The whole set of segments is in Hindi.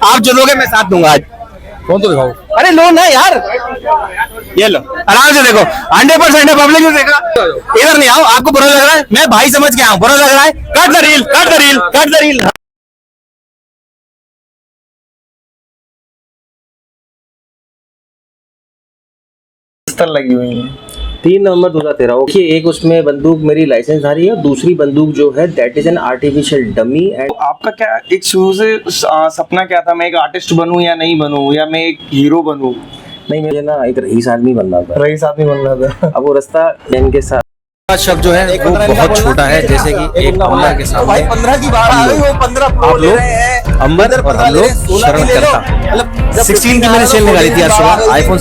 आप जो लोगे मैं साथ दूंगा आज। कौन तो दिखाओ। अरे लो ना यार, ये लो आराम से देखो, 100% है। पब्लिक ने देखा, इधर नहीं आओ, आपको बुरा लग रहा है, मैं भाई समझ के आऊँ, बुरा लग रहा है, cut the reel, cut the reel, cut the reel. लगी हुई है 3 नवंबर 2013। ओके, एक उसमें बंदूक मेरी लाइसेंसधारी है, दूसरी बंदूक जो है that is an artificial dummy. And तो आपका क्या एक शुरू से सपना क्या था, मैं एक आर्टिस्ट बनूं या नहीं बनूं, या मैं एक हीरो बनूं? नहीं, मुझे ना एक रईस आदमी बनना था। रईस आदमी बनना था। अब वो रास्ता इनके साथ शब्द जो है वो बहुत छोटा है, जैसे कि एक अम्मा के सामने 15 की बात आ गई, वो 15 आप लोग अंबर और हम लोग शर्म करता। 16 की मैंने सेल निकाली थी आज सुबह आईफोन।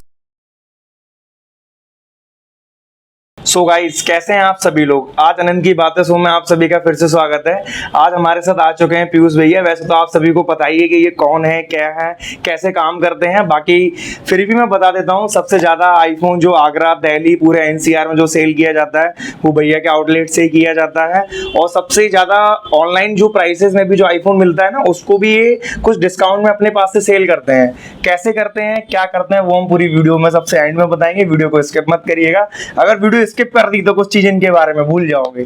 सो गाइस, कैसे हैं आप सभी लोग? आज आनंद की बातें शो में आप सभी का फिर से स्वागत है। आज हमारे साथ आ चुके हैं पीयूष भैया। वैसे तो आप सभी को पता ही है कि ये कौन है, क्या है, कैसे काम करते हैं, बाकी फिर भी मैं बता देता हूँ। सबसे ज्यादा आईफोन जो आगरा, दिल्ली, पूरे एनसीआर में जो सेल किया जाता है वो भैया के आउटलेट से ही किया जाता है। और सबसे ज्यादा ऑनलाइन जो प्राइसेस में भी जो आईफोन मिलता है ना, उसको भी ये कुछ डिस्काउंट में अपने पास से सेल करते हैं। कैसे करते हैं, क्या करते हैं, वो हम पूरी वीडियो में सबसे एंड में बताएंगे। वीडियो को स्किप मत करिएगा। अगर वीडियो स्किप कर दी तो कुछ चीज इनके बारे में भूल जाओगे।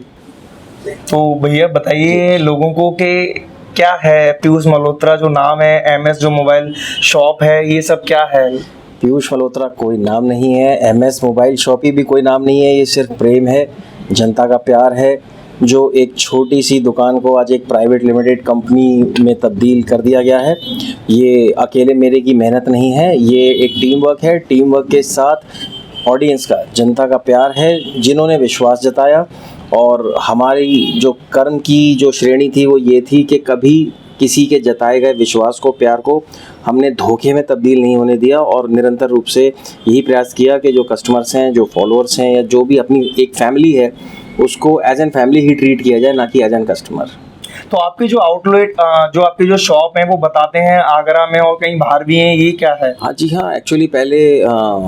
तो भैया बताइए लोगों को कि क्या है पीयूष मल्होत्रा जो नाम है, एमएस जो मोबाइल शॉप है, ये सब क्या है? पीयूष मल्होत्रा कोई नाम नहीं है, एमएस मोबाइल शॉपी भी कोई नाम नहीं है। ये सिर्फ प्रेम है, जनता का प्यार है, जो एक छोटी सी दुकान को आज एक प्राइवेट लिमिटेड कंपनी में तब्दील कर दिया गया है। ये अकेले मेरे की मेहनत नहीं है, ये एक टीम वर्क है। टीम वर्क के साथ ऑडियंस का, जनता का प्यार है, जिन्होंने विश्वास जताया। और हमारी जो कर्म की जो श्रेणी थी वो ये थी कि कभी किसी के जताए गए विश्वास को, प्यार को हमने धोखे में तब्दील नहीं होने दिया। और निरंतर रूप से यही प्रयास किया कि जो कस्टमर्स हैं, जो फॉलोअर्स हैं, या जो भी अपनी एक फैमिली है, उसको एज एन फैमिली ही ट्रीट किया जाए, ना कि एज एन कस्टमर। तो आपकी जो आउटलेट, जो आपकी जो शॉप है, वो बताते हैं आगरा में और कहीं बाहर भी है, ये क्या है? हाँ जी हाँ, एक्चुअली पहले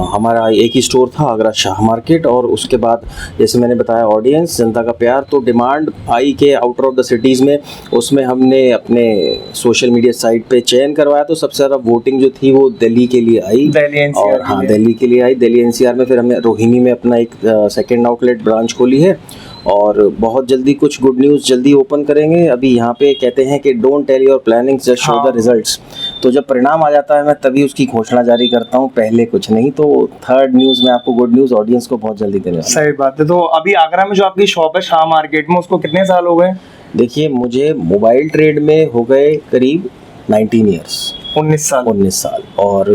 हमारा एक ही स्टोर था, आगरा शाह मार्केट। और उसके बाद जैसे मैंने बताया, ऑडियंस, जनता का प्यार, तो डिमांड आई के आउटर ऑफ द सिटीज़ में, उसमें हमने अपने सोशल मीडिया साइट पे चयन करवाया। तो सबसे ज़्यादा वोटिंग जो थी वो दिल्ली के लिए आई, दिल्ली एनसीआर। और हाँ, दिल्ली के लिए आई, दिल्ली एनसीआर में। फिर हमने रोहिणी में अपना एक सेकेंड आउटलेट ब्रांच खोली है, और बहुत जल्दी कुछ गुड न्यूज़ जल्दी ओपन करेंगे। अभी यहाँ पे कहते हैं कि don't tell your plannings, just show the results. तो जब परिणाम आ जाता है मैं तभी उसकी घोषणा जारी करता हूँ, पहले कुछ नहीं। तो थर्ड न्यूज़ में आपको गुड न्यूज़ ऑडियंस को बहुत जल्दी देने वाला। सही बात है। तो अभी आगरा में जो आपकी शॉप है शाह मार्केट में, उसको कितने साल हो गए? देखिए, मुझे मोबाइल ट्रेड में हो गए करीब 19 ईयर्स, 19 साल। 19 साल। और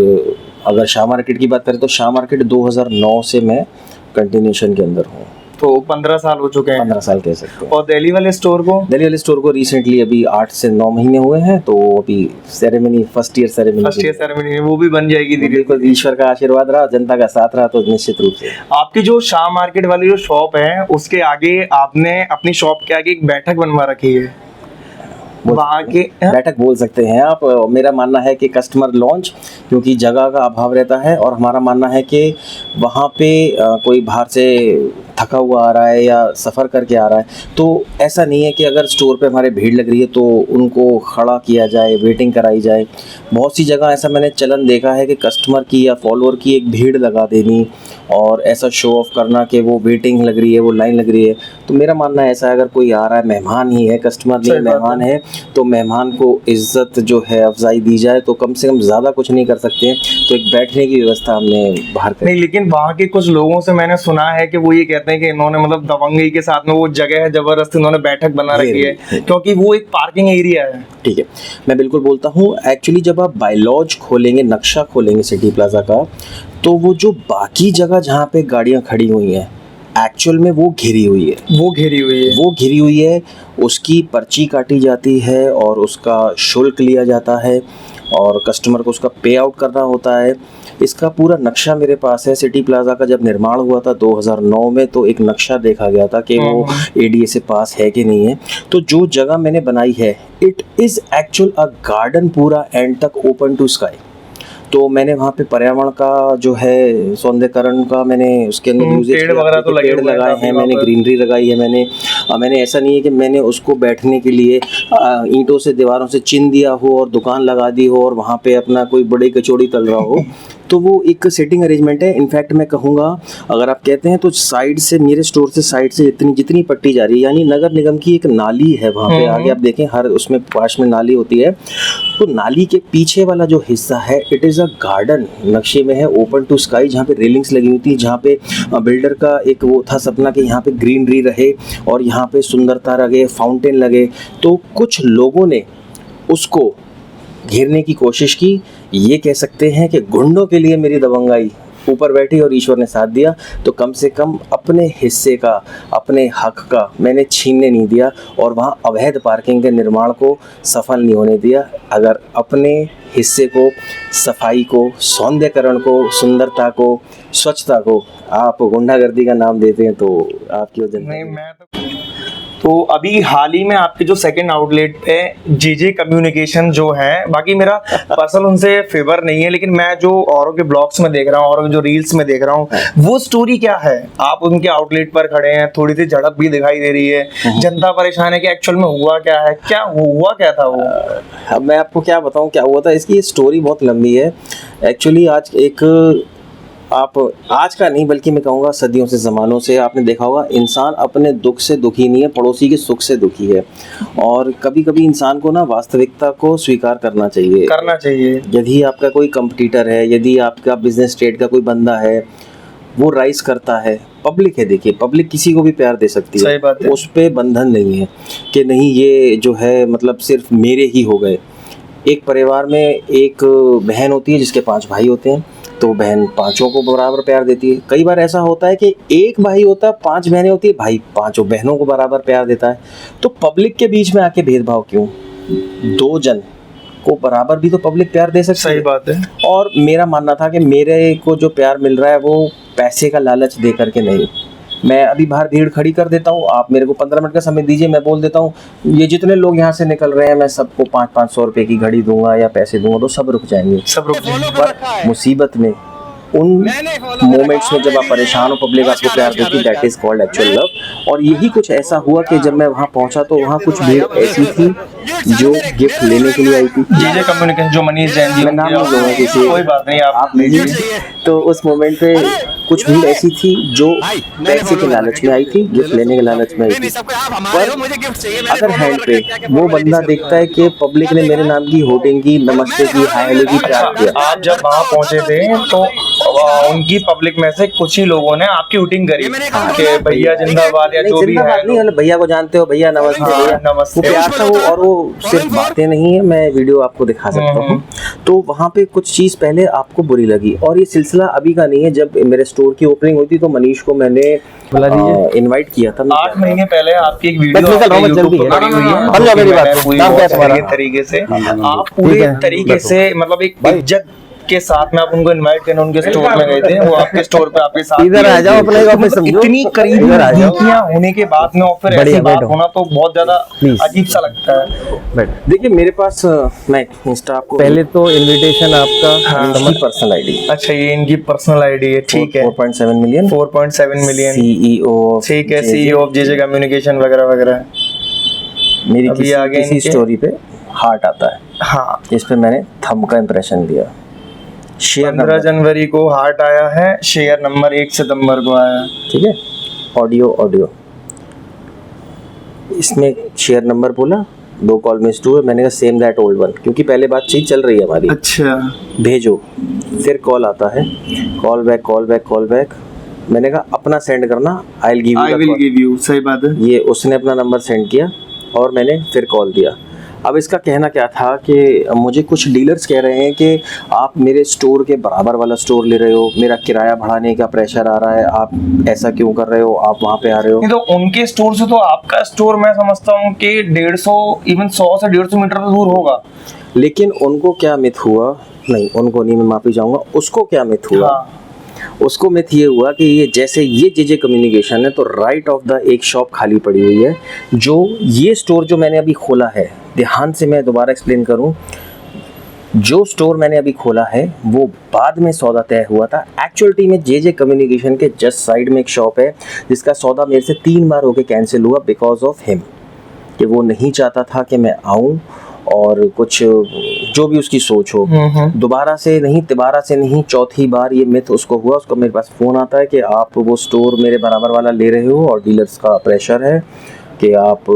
अगर शाह मार्केट की बात करें तो शाह मार्केट 2009 से मैं कंटिन्यूशन के अंदर हूँ। तो 15 साल हो चुके हैं। 15 साल कह सकते हैं। और दिल्ली वाले स्टोर को? दिल्ली वाले स्टोर को रिसेंटली अभी 8 से 9 महीने हुए हैं। तो अभी सेरेमनी, फर्स्ट ईयर सेरेमनी वो भी बन जाएगी धीरे। बिल्कुल, ईश्वर का आशीर्वाद रहा, जनता का साथ रहा, तो निश्चित रूप से। आपकी जो शाह मार्केट वाली जो शॉप है, उसके आगे आपने अपनी शॉप के आगे एक बैठक बनवा रखी है, वहाँ के बैठक बोल सकते हैं आप। मेरा मानना है कि कस्टमर लॉन्च, क्योंकि जगह का अभाव रहता है, और हमारा मानना है कि वहाँ पे कोई बाहर से थका हुआ आ रहा है या सफ़र करके आ रहा है, तो ऐसा नहीं है कि अगर स्टोर पे हमारे भीड़ लग रही है तो उनको खड़ा किया जाए, वेटिंग कराई जाए। बहुत सी जगह ऐसा मैंने चलन देखा है कि कस्टमर की या फॉलोअर की एक भीड़ लगा देनी, और ऐसा शो ऑफ करना कि वो वेटिंग लग रही है, वो लाइन लग रही है। तो मेरा मानना ऐसा है, अगर कोई आ रहा है, मेहमान ही है, कस्टमर नहीं मेहमान है, तो मेहमान को इज्जत जो है अफजाई दी जाए। तो कम से कम ज़्यादा कुछ नहीं कर सकते हैं, तो एक बैठने की व्यवस्था हमने बाहर करी। नहीं, लेकिन वहाँ के कुछ लोगों से मैंने सुना है कि वो ये कहते हैं कि इन्होंने मतलब दबंगई के साथ में वो जगह है, जबरदस्ती इन्होंने बैठक बना रखी है, क्योंकि वो एक पार्किंग एरिया है। ठीक है, मैं बिल्कुल बोलता हूँ। एक्चुअली जब आप बायलॉज खोलेंगे, नक्शा खोलेंगे सिटी प्लाजा का, तो वो जो बाकी जगह जहाँ पे गाड़ियाँ खड़ी हुई हैं, एक्चुअल में वो घिरी हुई है। वो घिरी हुई है, उसकी पर्ची काटी जाती है और उसका शुल्क लिया जाता है, और कस्टमर को उसका पे आउट करना होता है। इसका पूरा नक्शा मेरे पास है। सिटी प्लाजा का जब निर्माण हुआ था 2009 में, तो एक नक्शा देखा गया था कि वो एडीए से पास है कि नहीं है। तो जो जगह मैंने बनाई है, it is actual a garden, पूरा एंड तक ओपन टू स्काई। तो मैंने वहाँ पे पर्यावरण का जो है सौंदर्यकरण का मैंने उसके अंदर यूज पेड़ वगैरह तो लगे पेड़ हुए हैं लगाए काफी हैं, वहाँ मैंने पर। ग्रीनरी लगाई है, मैंने ऐसा नहीं है कि मैंने उसको बैठने के लिए ईंटों से दीवारों से चिन दिया हो और दुकान लगा दी हो और वहाँ पे अपना कोई बड़ी कचौड़ी तल रहा हो। तो वो एक सिटिंग अरेंजमेंट है। इनफैक्ट मैं कहूँगा अगर आप कहते हैं तो साइड से मेरे स्टोर से साइड से जितनी पट्टी जा रही है, यानी नगर निगम की एक नाली है वहाँ पे आगे, आप देखें हर उसमें पास में नाली होती है, तो नाली के पीछे वाला जो हिस्सा है इट इज़ अ गार्डन नक्शे में है, ओपन टू स्काई, जहाँ पे रेलिंग्स लगी हुई थी, जहाँ पे बिल्डर का एक वो था सपना कि यहाँ पे ग्रीनरी रहे और यहाँ पे सुंदरता लगे, फाउंटेन लगे। तो कुछ लोगों ने उसको घेरने की कोशिश की। ये कह सकते हैं कि गुंडों के लिए मेरी दबंगाई ऊपर बैठी और ईश्वर ने साथ दिया। तो कम से कम अपने हिस्से का, अपने हक का मैंने छीनने नहीं दिया और वहाँ अवैध पार्किंग के निर्माण को सफल नहीं होने दिया। अगर अपने हिस्से को, सफाई को, सौंदर्यकरण को, सुंदरता को, स्वच्छता को आप गुंडागर्दी का नाम देते हैं तो आपकी वजह नहीं, मैं तो अभी हाल ही में आपके जो सेकंड आउटलेट पे जेजे कम्युनिकेशन जो है, बाकी मेरा पर्सनल उनसे फेवर नहीं है, लेकिन मैं जो औरों के ब्लॉग्स में देख रहा हूँ और जो रील्स में देख रहा हूँ, वो स्टोरी क्या है? आप उनके आउटलेट पर खड़े हैं, थोड़ी सी झड़प भी दिखाई दे रही है, जनता परेशान है कि एक्चुअल में हुआ क्या है, क्या हुआ क्या था वो? अब मैं आपको क्या बताऊं क्या हुआ था। इसकी स्टोरी बहुत लंबी है एक्चुअली। आप आज का नहीं बल्कि मैं कहूँगा सदियों से, ज़मानों से आपने देखा होगा इंसान अपने दुख से दुखी नहीं है, पड़ोसी के सुख से दुखी है। और कभी कभी इंसान को ना वास्तविकता को स्वीकार करना चाहिए। यदि आपका कोई कंपटीटर है, यदि आपका बिजनेस ट्रेड का कोई बंदा है, वो राइज करता है, पब्लिक है, देखिए पब्लिक किसी को भी प्यार दे सकती है, सही बात है। उस पे बंधन नहीं है कि नहीं ये जो है मतलब सिर्फ मेरे ही हो गए। एक परिवार में एक बहन होती है जिसके 5 भाई होते हैं, तो बहन 5 को बराबर प्यार देती है। कई बार ऐसा होता है कि एक भाई होता है, 5 बहनें होती है, भाई 5 बहनों को बराबर प्यार देता है। तो पब्लिक के बीच में आके भेदभाव क्यों? 2 जन को बराबर भी तो पब्लिक प्यार दे सकती है। सही बात है। और मेरा मानना था कि मेरे को जो प्यार मिल रहा है वो पैसे का लालच दे करके नहीं। मैं अभी बाहर भीड़ खड़ी कर देता हूँ, आप मेरे को 15 मिनट का समय दीजिए, मैं बोल देता हूँ ये जितने लोग यहाँ से निकल रहे हैं मैं सबको 500-500 रुपए की घड़ी दूंगा या पैसे दूंगा, तो सब रुक जाएंगे। सब रुक जाएंगे। पर मुसीबत में, उन मोमेंट्स में जब आप परेशान हो, पब्लिक आपको प्यार देती है, that is called actual love. और यही कुछ ऐसा हुआ कि जब मैं वहाँ पहुँचा तो वहाँ कुछ भीड़ ऐसी थी जो गिफ्ट लेने के लिए आई थी। जेजे कम्युनिकेशन जो मनीष जैन जी, मैं नाम नहीं लूंगा किसी, कोई बात नहीं, आप लीजिए। तो उस मोमेंट पे कुछ भीड़ ऐसी थी जो पैसे के लालच में आई थी, गिफ्ट लेने के लालच में आई थी। पर अदर हैंड पे वो बंदा देखता है कि पब्लिक ने मेरे नाम की होर्डिंग की, नमस्ते की, हाय हेलो की, प्यार किया। आप जब वहाँ पहुँचे थे तो उनकी पब्लिक में से कुछ ही लोगों ने आपकी शूटिंग करी कि भैया जिंदाबाद या जो भी है। नहीं, भैया को जानते हो, भैया नमस्ते, भैया नमस्ते। वो प्यार था वो। और वो सिर्फ बातें नहीं है, मैं वीडियो आपको दिखा सकता हूँ। तो वहाँ पे कुछ चीज़ पहले आपको बुरी लगी, और ये सिलसिला अभी का नहीं है। जब मेरे स्टोर की ओपनिंग हुई थी तो मनीष को मैंने इनवाइट किया था। 8 महीने पहले आपकी एक वीडियो तरीके से आप पूरे तरीके से मतलब एक इज्जत के साथ में आप उनको इनवाइट करने उनके स्टोर में गए थे, वो आपके स्टोर पे आपके साथ इधर आ जाओ, अपने ऑफिस समझो। इतनी करीबी नजदीकियां होने के बाद में और फिर ऐसी बात होना तो बहुत ज्यादा अजीब सा लगता है। देखिए मेरे पास मैं इंस्टा आपको पहले तो इनविटेशन आपका पर्सनल आईडी। अच्छा, ये इनकी पर्सनल आईडी है, ठीक है। 4.7 मिलियन 4.7 मिलियन CEO, ठीक है, CEO ऑफ जेजे कम्युनिकेशन वगैरह वगैरह। मेरी किसी स्टोरी पे हार्ट आता है, हाँ, इस पे मैंने थंब का इंप्रेशन दिया। 15 जनवरी को हार्ट आया है, शेयर नंबर 1 सितंबर को आया है, ठीक है। ऑडियो इसमें शेयर नंबर बोला, 2 कॉल मिस्ड हुए, मैंने कहा सेम दैट ओल्ड वन, क्योंकि पहले बातचीत चल रही है हमारी। अच्छा, भेजो, फिर कॉल आता है, कॉल बैक। मैंने कहा अपना सेंड करना, आई विल गिव यू। सही बात है। ये उसने अपना नंबर सेंड किया और मैंने फिर कॉल दिया। अब इसका कहना क्या था कि मुझे कुछ डीलर्स कह रहे हैं कि आप मेरे स्टोर के बराबर वाला स्टोर ले रहे हो, मेरा किराया बढ़ाने का प्रेशर आ रहा है, आप ऐसा क्यों कर रहे हो, आप वहाँ पे आ रहे हो। नहीं तो उनके स्टोर से तो आपका स्टोर मैं समझता हूँ कि 150 इवन 100 से 150 मीटर तो दूर होगा। लेकिन उनको क्या मिथ हुआ, नहीं उनको नहीं, मैं माफी चाहूँगा, उसको क्या मिथ हुआ। हाँ। उसको मिथ ये हुआ कि ये जैसे ये जेजे कम्युनिकेशन है तो राइट ऑफ द एक शॉप खाली पड़ी हुई है। जो ये स्टोर जो मैंने अभी खोला है, ध्यान से मैं दोबारा एक्सप्लेन करूं, जो स्टोर मैंने अभी खोला है वो बाद में सौदा तय हुआ था। एक्चुअलिटी में जे कम्युनिकेशन के जस्ट साइड में एक शॉप है जिसका सौदा मेरे से 3 बार होके कैंसिल हुआ बिकॉज ऑफ हिम, कि वो नहीं चाहता था कि मैं आऊँ और कुछ जो भी उसकी सोच हो। दोबारा से नहीं, तिबारा से नहीं, चौथी बार ये मिथ उसको हुआ। उसको मेरे पास फ़ोन आता है कि आप वो स्टोर मेरे बराबर वाला ले रहे हो और डीलर्स का प्रेशर है कि आप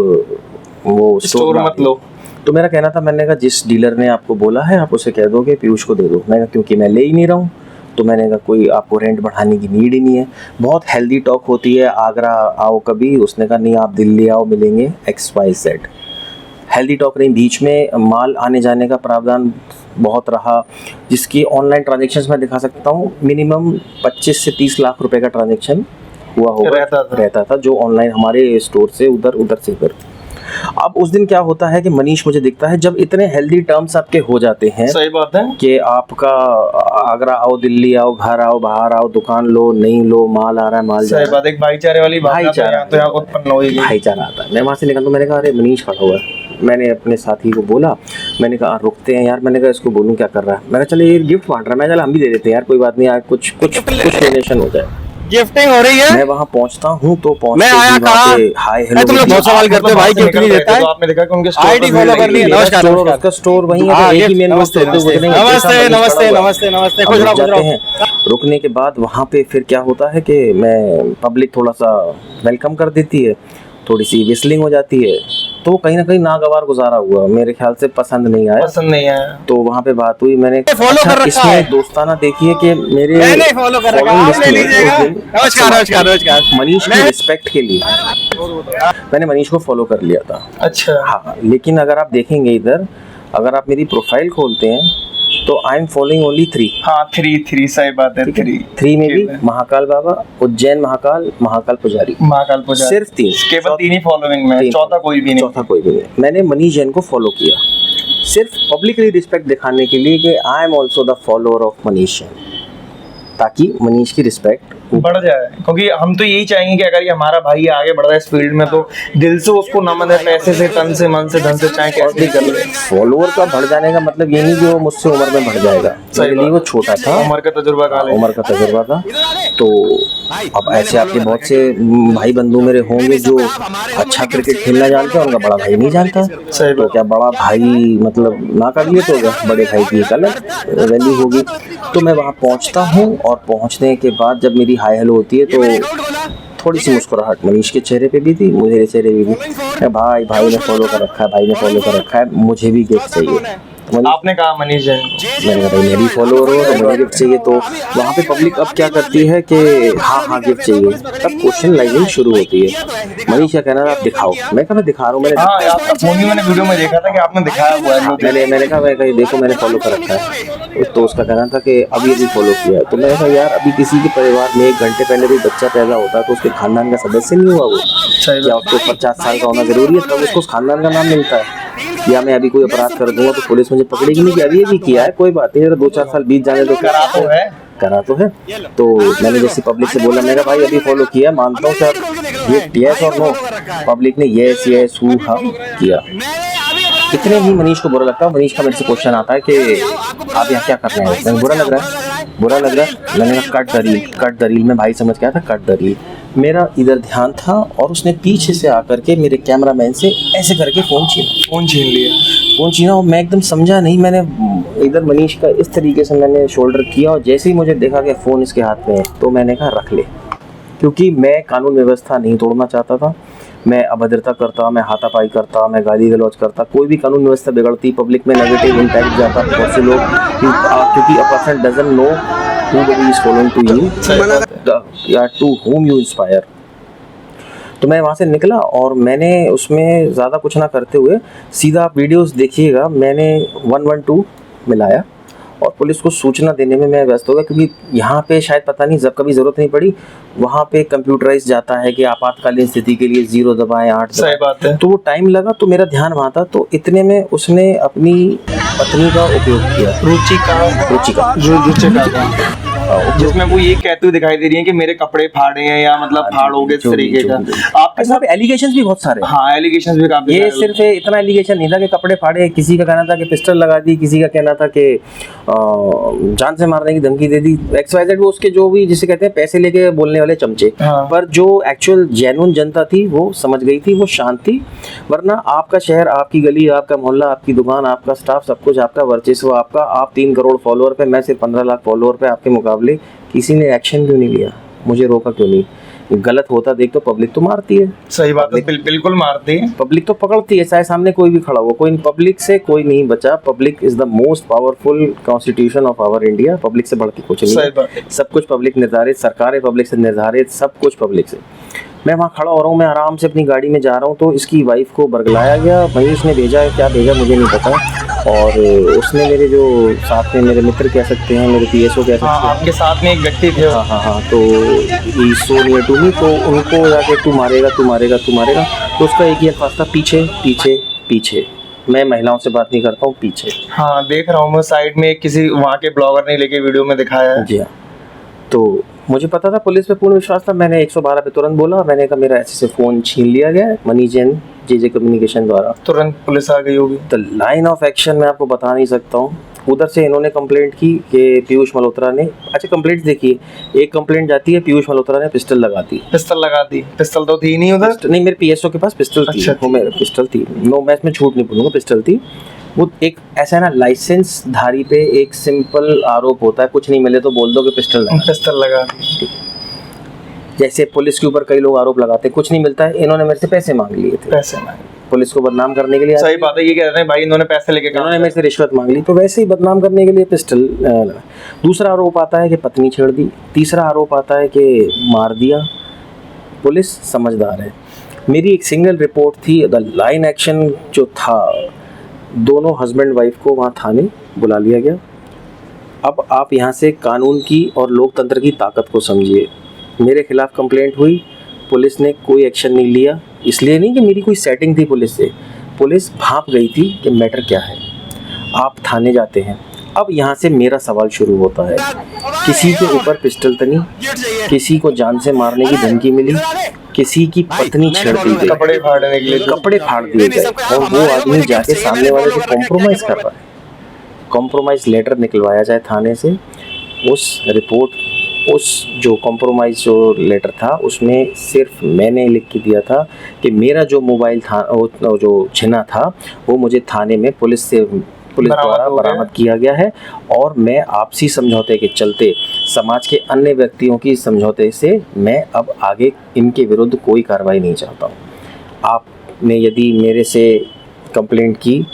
वो स्टोर मत लो। तो मेरा कहना था, मैंने कहा जिस डीलर ने आपको बोला है आप उसे कह दो कि पीयूष को दे दो। मैंने कहा क्योंकि मैं ले ही नहीं रहा हूँ, तो मैंने कहा कोई आपको रेंट बढ़ाने की नीड ही नहीं है। बहुत हेल्दी टॉक होती है, आगरा आओ कभी, उसने कहा नहीं आप दिल्ली आओ, मिलेंगे XYZ। हेल्दी टॉक नहीं, बीच में माल आने जाने का प्रावधान बहुत रहा, जिसकी ऑनलाइन ट्रांजेक्शन्स मैं दिखा सकता हूँ। मिनिमम 25 से 30 लाख रुपए का ट्रांजेक्शन हुआ होगा, रहता था जो ऑनलाइन हमारे स्टोर से उधर से इधर। अब उस दिन क्या होता है कि मनीष मुझे दिखता है, जब इतने हेल्दी टर्म्स आपके हो जाते हैं, सही बात है, कि आपका आगरा आओ, दिल्ली आओ, घर आओ, बाहर आओ, दुकान लो, नहीं लो, माल आ रहा है, माल जा रहा है, सही बात, एक भाईचारे वाली भाईचारा तो यहाँ उत्पन्न होगी, भाईचारा आता है। मैं वहाँ से निकलता हूँ, मैंने कहा अरे मनीष खड़ा हुआ है। मैंने अपने साथी को बोला, मैंने कहा रुकते हैं यार, मैंने कहा इसको बोलूँ क्या कर रहा है। मैंने कहा चले ये गिफ्ट बांट रहा है, मैं चला हम भी दे देते हैं यार, कोई बात नहीं यार, कुछ डोनेशन हो जाए। गिफ्टिंग हो रही है। मैं वहाँ पहुँचता हूँ तो मैं आया कहा, हाय हेलो, तुम लोग बहुत सवाल करते हो भाई गिफ्ट नहीं देता है, तो आपने देखा कि उनके आईडी फॉलो करनी है। नमस्कार, उसका स्टोर वहीं है, एक ही मेन रोड पे नमस्ते, खुश रहो। रुकने के बाद वहाँ पे फिर क्या होता है कि मैं पब्लिक थोड़ा सा वेलकम कर देती है, थोड़ी सी विस्लिंग हो जाती है, तो कहीं ना कहीं नागवार गुजारा हुआ, मेरे ख्याल से पसंद नहीं आया। तो वहाँ पे बात हुई, मैंने फॉलो कर रखा है, इसमें दोस्ताना देखिए कि मेरे मैंने फॉलो कर रखा है, आप ले लीजिएगा। नमस्कार। मनीष की रिस्पेक्ट के लिए मैंने मनीष को फॉलो कर लिया था। अच्छा, हाँ, लेकिन अगर आप देखेंगे इधर, अगर आप मेरी प्रोफाइल खोलते हैं तो आई एम फॉलोइंग ओनली 3। हाँ 3 सही बात है। 3 में भी महाकाल बाबा, उज्जैन महाकाल, महाकाल पुजारी, सिर्फ 3, केवल 3 ही फॉलोइंग में, चौथा कोई भी नहीं। मैंने मनीष जैन को फॉलो किया सिर्फ पब्लिकली रिस्पेक्ट दिखाने के लिए कि I am also the follower of Manish Jain, ताकि मनीष की रिस्पेक्ट बढ़ जाए, क्योंकि हम तो यही चाहेंगे कि अगर ये हमारा भाई आगे बढ़ रहा है इस फील्ड में तो दिल से उसको नमन है, पैसे से, तन से, मन से, धन से, चाहे कैसे भी कर ले। फॉलोअर का बढ़ जाने का मतलब ये नहीं कि वो मुझसे उम्र में बढ़ जाएगा, मेरे लिए वो छोटा था, उम्र का तजुर्बा था। तो अब ऐसे आपके बहुत से भाई बंधु मेरे होंगे जो अच्छा क्रिकेट खेलना जानते हैं, उनका बड़ा भाई नहीं जानता, तो क्या बड़ा भाई मतलब ना कर लिए तो बड़े भाई की एक अलग वैल्यू होगी। तो मैं वहाँ पहुँचता हूँ और पहुँचने के बाद जब मेरी हाय हेलो होती है तो थोड़ी सी मुस्कुराहट मनीष के चेहरे पे भी थी, मेरे चेहरे पे भी, भाई ने फॉलो कर रखा है, मुझे भी गिफ्ट चाहिए। आपने कहा मनीष जैन को, मैंने कहा मेरी फॉलोअर हो तो मुझे गिफ्ट चाहिए। तो वहाँ पे पब्लिक अब क्या करती है कि हाँ गिफ्ट चाहिए, तब क्वेश्चन लाइनिंग शुरू होती है। मनीष क्या कहना, आप दिखाओ। मैं कहा मैं दिखा रहा हूँ, मैंने वीडियो में देखा था कि आपने दिखाया हुआ है। मैंने कहा देखो मैंने फॉलो कर रखा है। तो उसका कहना था कि अभी अभी फॉलो किया है। तो मैंने कहा यार अभी किसी के परिवार में 1 घंटे पहले कोई बच्चा पैदा होता है तो उसके खानदान का सदस्य नहीं हुआ वो, क्या उसको 50 साल का होना जरूरी है तब उसको खानदान का नाम मिलता है? या मैं अभी कोई अपराध कर दूंगा तो पुलिस मुझे पकड़ेगी नहीं कि अभी अभी किया है, कोई बात नहीं, 2-4 साल बीत जाने दो, करा तो है। तो मैंने जैसे पब्लिक से बोला, मेरा भाई अभी फॉलो किया, मानता हूँ सर, ये यस और नो। पब्लिक ने यस हाँ किया। इतने ही मनीष को बुरा लगता है। मनीष का मेरे से क्वेश्चन आता है कि आप यहाँ क्या कर रहे हैं? मैंने बुरा लग रहा है। मैंने कहा कट द रील। मैं भाई समझ के आया था, कट द रील। मेरा इधर ध्यान था और उसने पीछे से आकर के मेरे कैमरामैन से ऐसे करके फ़ोन छीना और मैं एकदम समझा नहीं। मैंने इधर मनीष का इस तरीके से मैंने शोल्डर किया और जैसे ही मुझे देखा कि फ़ोन इसके हाथ में है तो मैंने कहा रख ले, क्योंकि मैं कानून व्यवस्था नहीं तोड़ना चाहता था। मैं अभद्रता करता, मैं हाथापाई करता, मैं गाली गलौज करता, कोई भी कानून व्यवस्था बिगड़ती, पब्लिक में नेगेटिव इम्पैक्ट जाता। बहुत से लोग क्योंकि a person doesn't know who is following to you या to whom you inspire। तो मैं वहाँ से निकला और मैंने उसमें ज़्यादा कुछ ना करते हुए सीधा, आप वीडियोस देखिएगा, मैंने 112 मिलाया और पुलिस को सूचना देने में मैं व्यस्त हो गया, क्योंकि यहाँ पे शायद पता नहीं जब कभी ज़रूरत नहीं पड़ी, वहाँ पे कंप्यूटराइज जाता है कि आपातकालीन स्थिति के लिए 0 दबाएं 8 दबाएं। तो वो टाइम लगा, तो मेरा ध्यान वहाँ था। तो इतने में उसने अपनी पत्नी का उपयोग किया। रुचिका जिसमें वो ये कहते हुए दिखाई दे रही है कि मेरे कपड़े फाड़े हैं या मतलब फाड़ोगे इस तरीके का। आपके साथ एलिगेशंस भी बहुत सारे हैं। हाँ, एलिगेशंस भी काफी ये सारे सिर्फ इतना एलिगेशन नहीं था कि कपड़े फाड़े, किसी का कहना था कि पिस्टल लगा दी, किसी का कहना था कि जान से मारने की धमकी दे दी, XYZ। वो उसके जो भी जिसे कहते हैं पैसे लेके बोलने वाले चमचे। हाँ। पर जो एक्चुअल जेन्युइन जनता थी वो समझ गई थी, वो शांत थी। वरना आपका शहर, आपकी गली, आपका मोहल्ला, आपकी दुकान, आपका स्टाफ, सब कुछ आपका, वर्चस्व आपका, आप 3 करोड़ फॉलोअर पे, मैं सिर्फ 15 लाख फॉलोअर पे आपके मुकाबले, किसी ने एक्शन क्यों नहीं लिया? मुझे रोका क्यों नहीं? गलत होता देख तो पब्लिक तो मारती है। सही बात है, बिल्कुल मारती है। पब्लिक तो पकड़ती है, चाहे सामने कोई भी खड़ा हो। कोई पब्लिक से कोई नहीं बचा। Public is the most powerful constitution of our India. Public से बढ़ के कुछ नहीं है। सब कुछ पब्लिक निर्धारित, सरकारें पब्लिक से निर्धारित, सब कुछ पब्लिक से। मैं वहाँ खड़ा हो रहा हूँ, मैं आराम से अपनी गाड़ी में जा रहा हूँ, तो इसकी वाइफ को बरगलाया गया। वहीं इसने भेजा है, क्या भेजा मुझे नहीं पता। और उसने मेरे जो साथ में मेरे मित्र कह सकते हैं, मेरे PSO कह सकते हैं, आपके साथ में एक व्यक्ति थे। हाँ, तो ही सो नियर टू मी, तो उनको जाके तू मारेगा, तू मारेगा, तू मारेगा। तो उसका एक ही अल्फाज था, पीछे पीछे पीछे। मैं महिलाओं से बात नहीं करता हूँ, पीछे। हाँ, देख रहा हूँ मैं साइड में किसी वहाँ के ब्लॉगर ने लेके वीडियो में दिखाया है। जी हाँ। तो मुझे पता था, पुलिस पे पूर्ण विश्वास था। मैंने 112 पे तुरंत बोला। मैंने कहा मेरा ऐसे से फ़ोन छीन लिया गया है मनी जैन JJ कम्युनिकेशन द्वारा। तुरंत पुलिस आ गई होगी। तो लाइन ऑफ एक्शन मैं आपको बता नहीं सकता हूँ। उधर से इन्होंने कंप्लेंट की कि पीयूष मल्होत्रा ने, अच्छा कंप्लेंट देखिए, एक कंप्लेंट जाती है पीयूष मल्होत्रा ने पिस्टल लगा दी। पिस्टल लगा दी? पिस्टल तो थी नहीं उधर। नहीं, मेरे PSO के पास पिस्टल थी। अच्छा, वो मेरे पिस्टल थी। नो, मैं इसमें झूठ नहीं बोलूँगा, पिस्टल थी। वो एक ऐसा है ना, लाइसेंस धारी पे एक सिंपल आरोप होता है, कुछ नहीं मिले तो बोल दो कि पिस्टल लगा दी। जैसे पुलिस के ऊपर कई लोग आरोप लगाते हैं, कुछ नहीं मिलता है। इन्होंने मेरे से पैसे मांग लिए थे, पैसे मांगे पुलिस को बदनाम करने के लिए। सही बात है, ये कह रहे हैं भाई इन्होंने पैसे लेके, इन्होंने मेरे से रिश्वत मांग ली, तो वैसे ही बदनाम करने के लिए पिस्टल लगा। दूसरा आरोप आता है कि पत्नी छेड़ दी। तीसरा आरोप आता है कि मार दिया। पुलिस समझदार है। मेरी एक सिंगल रिपोर्ट थी। द लाइन एक्शन जो था, दोनों हस्बैंड वाइफ को वहाँ थाने बुला लिया गया। अब आप यहाँ से कानून की और लोकतंत्र की ताकत को समझिए। मेरे खिलाफ कंप्लेंट हुई, पुलिस ने कोई एक्शन नहीं लिया। इसलिए नहीं कि मेरी कोई सेटिंग थी पुलिस से, पुलिस भांप गई थी कि मैटर क्या है। आप थाने जाते हैं। अब यहाँ से मेरा सवाल शुरू होता है, किसी के ऊपर पिस्टल तनी, किसी को जान से मारने की धमकी मिली, किसी की पत्नी छेड़ दी गई, कपड़े फाड़ने के लिए कपड़े फाड़ दिए गए, और वो आदमी जाके सामने वाले से कॉम्प्रोमाइज़ कर रहा है। कॉम्प्रोमाइज़ लेटर निकलवाया जाए थाने से। उस रिपोर्ट, उस जो कॉम्प्रोमाइज़ जो लेटर था, उसमें सिर्फ मैंने लिख के दिया था कि मेरा जो मोबाइल था, वो जो छिना था, वो मुझे थाने में पुलिस द्वारा बरामद किया गया है। और मैं आपसी समझौते के चलते, समाज के अन्य व्यक्तियों की समझौते से, मैं अब आगे इनके विरुद्ध कोई कार्रवाई नहीं चाहता हूँ। आपने यदि मेरे से कंप्लेंट की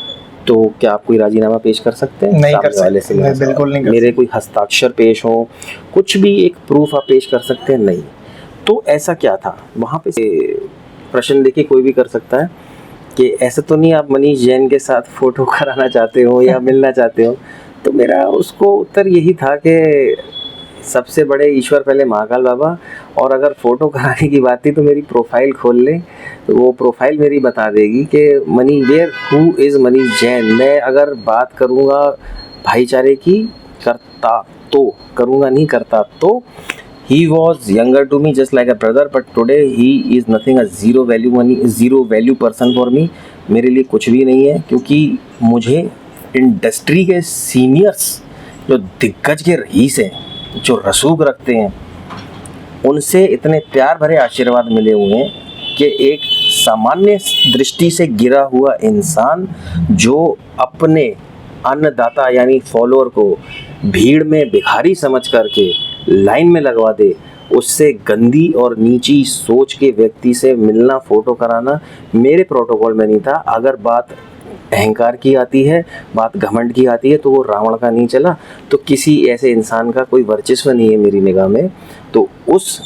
तो क्या आप कोई राजीनामा पेश कर सकते हैं? नहीं कर सकते, मैं बिल्कुल नहीं कर मेरे कोई हस्ताक्षर पेश हो, कुछ भी एक प्रूफ आप पेश कर सकते हैं? नहीं। तो ऐसा क्या था वहाँ पे? प्रश्न देखिए कोई भी कर सकता है कि ऐसा तो नहीं आप मनीष जैन के साथ फोटो कराना चाहते हो या मिलना चाहते हो? तो मेरा उसको उत्तर यही था कि सबसे बड़े ईश्वर पहले महाकाल बाबा, और अगर फ़ोटो कराने की बात थी तो मेरी प्रोफाइल खोल लें, तो वो प्रोफाइल मेरी बता देगी कि money where who is Manish Jain. मैं अगर बात करूँगा भाईचारे की, करता तो करूँगा, नहीं करता तो he was younger to me just like a brother, but today he is nothing, a zero value money, zero value person for me. मेरे लिए कुछ भी नहीं है, क्योंकि मुझे इंडस्ट्री के सीनियर्स, जो दिग्गज के रईस हैं, जो रसूख रखते हैं, उनसे इतने प्यार भरे आशीर्वाद मिले हुए हैं कि एक सामान्य दृष्टि से गिरा हुआ इंसान जो अपने अन्नदाता यानी फॉलोअर को भीड़ में भिखारी समझ करके लाइन में लगवा दे, उससे गंदी और नीची सोच के व्यक्ति से मिलना, फ़ोटो कराना मेरे प्रोटोकॉल में नहीं था। अगर बात अहंकार की आती है, बात घमंड की आती है, तो वो रावण का नहीं चला, तो किसी ऐसे इंसान का कोई वर्चस्व नहीं है मेरी निगाह में। तो उस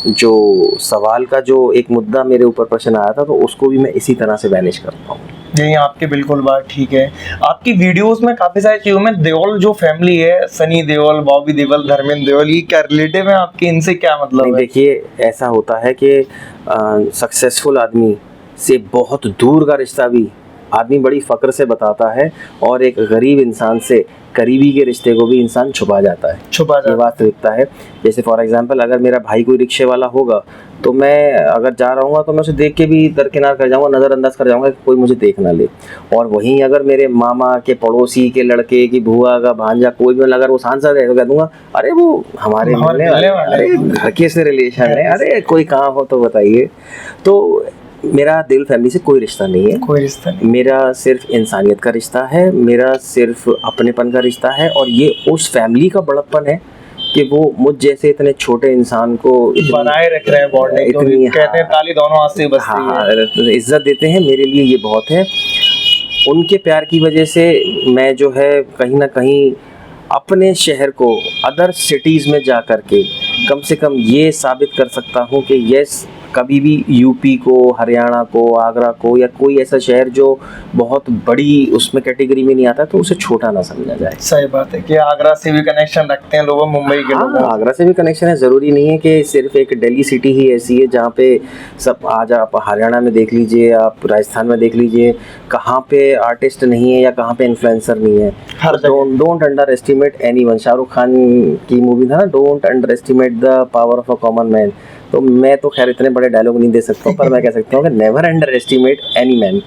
जो सवाल का जो एक मुद्दा मेरे ऊपर प्रश्न आया था, तो उसको भी मैं इसी तरह से मैनेज करता हूँ। नहीं, आपकी बिल्कुल बात ठीक है। आपकी वीडियोस में काफी सारी चीजों में देओल जो फैमिली है, सनी देओल, बॉबी देओल, धर्मेंद्र देओल, ये क्या रिलेटिव है आपके? इनसे क्या मतलब है? देखिए, ऐसा होता है कि सक्सेसफुल आदमी से बहुत दूर का रिश्ता भी आदमी बड़ी फ़क्र से बताता है और एक गरीब इंसान से करीबी के रिश्ते को भी इंसान छुपा जाता है, ये वास्तविकता है। जैसे फॉर एग्जांपल अगर मेरा भाई कोई रिक्शे वाला होगा तो मैं अगर जा रहा हूँ तो मैं उसे देख के भी दरकिनार कर जाऊँगा, नज़रअंदाज कर जाऊँगा कि कोई मुझे देख ना ले। और वहीं अगर मेरे मामा के पड़ोसी के लड़के की बुआ का भांजा कोई भी अगर वो सांसद है तो कह दूंगा अरे वो हमारे मिलने वाले, अरे घर के से रिलेशन है, अरे कोई काम हो तो बताइए। तो मेरा दिल फैमिली से कोई रिश्ता नहीं है, कोई रिश्ता नहीं, मेरा सिर्फ इंसानियत का रिश्ता है, मेरा सिर्फ अपनेपन का रिश्ता है। और ये उस फैमिली का बड़प्पन है कि वो मुझ जैसे इतने छोटे इंसान को बनाए रख रहे हैं बॉन्डिंग, इतनी कहते हैं ताली दोनों हाथ से बजती है। हाँ, इज्जत देते हैं, मेरे लिए ये बहुत है। उनके प्यार की वजह से मैं जो है कहीं ना कहीं अपने शहर को अदर सिटीज़ में जा कर के कम से कम ये साबित कर सकता हूँ कि यस, कभी भी यूपी को, हरियाणा को, आगरा को या कोई ऐसा शहर जो बहुत बड़ी उसमें कैटेगरी में नहीं आता तो उसे छोटा ना समझा जाए। सही बात है कि आगरा से भी कनेक्शन रखते हैं लोग, मुंबई के लोग। हाँ, आगरा से भी कनेक्शन है। ज़रूरी नहीं है कि सिर्फ एक दिल्ली सिटी ही ऐसी है जहाँ पे सब, आज आप हरियाणा में देख लीजिए, आप राजस्थान में देख लीजिए, कहाँ पे आर्टिस्ट नहीं है या कहाँ पे इन्फ्लुएंसर नहीं है। Don't under estimate anyone, Shahrukh Khan की मूवी था ना, don't under estimate the power of a common man. तो मैं तो खैर इतने बड़े डायलॉग नहीं दे सकता हूँ, पर मैं कह सकता हूँ कि never under estimate any man.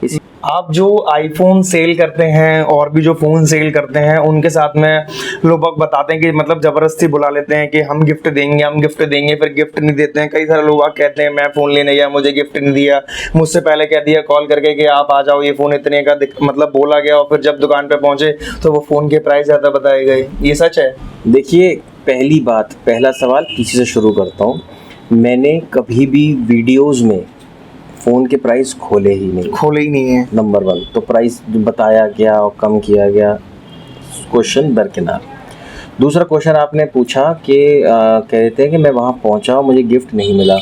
किसी आप जो आईफोन सेल करते हैं और भी जो फ़ोन सेल करते हैं उनके साथ में लोग बताते हैं कि मतलब ज़बरदस्ती बुला लेते हैं कि हम गिफ्ट देंगे, हम गिफ्ट देंगे, फिर गिफ्ट नहीं देते हैं। कई सारे लोग कहते हैं मैं फ़ोन लेने गया, मुझे गिफ्ट नहीं दिया, मुझसे पहले कह दिया कॉल करके कि आप आ जाओ, ये फ़ोन इतने का मतलब बोला गया, और फिर जब दुकान पर पहुँचे तो वो फ़ोन के प्राइस ज़्यादा बताए गए। ये सच है? देखिए, पहली बात, पहला सवाल पीछे से शुरू करता हूँ। मैंने कभी भी वीडियोस में फ़ोन के प्राइस खोले ही नहीं है, नंबर 1। तो प्राइस बताया गया और कम किया गया, क्वेश्चन दरकिनार। दूसरा क्वेश्चन आपने पूछा कि कहते हैं कि मैं वहाँ पहुँचा, मुझे गिफ्ट नहीं मिला।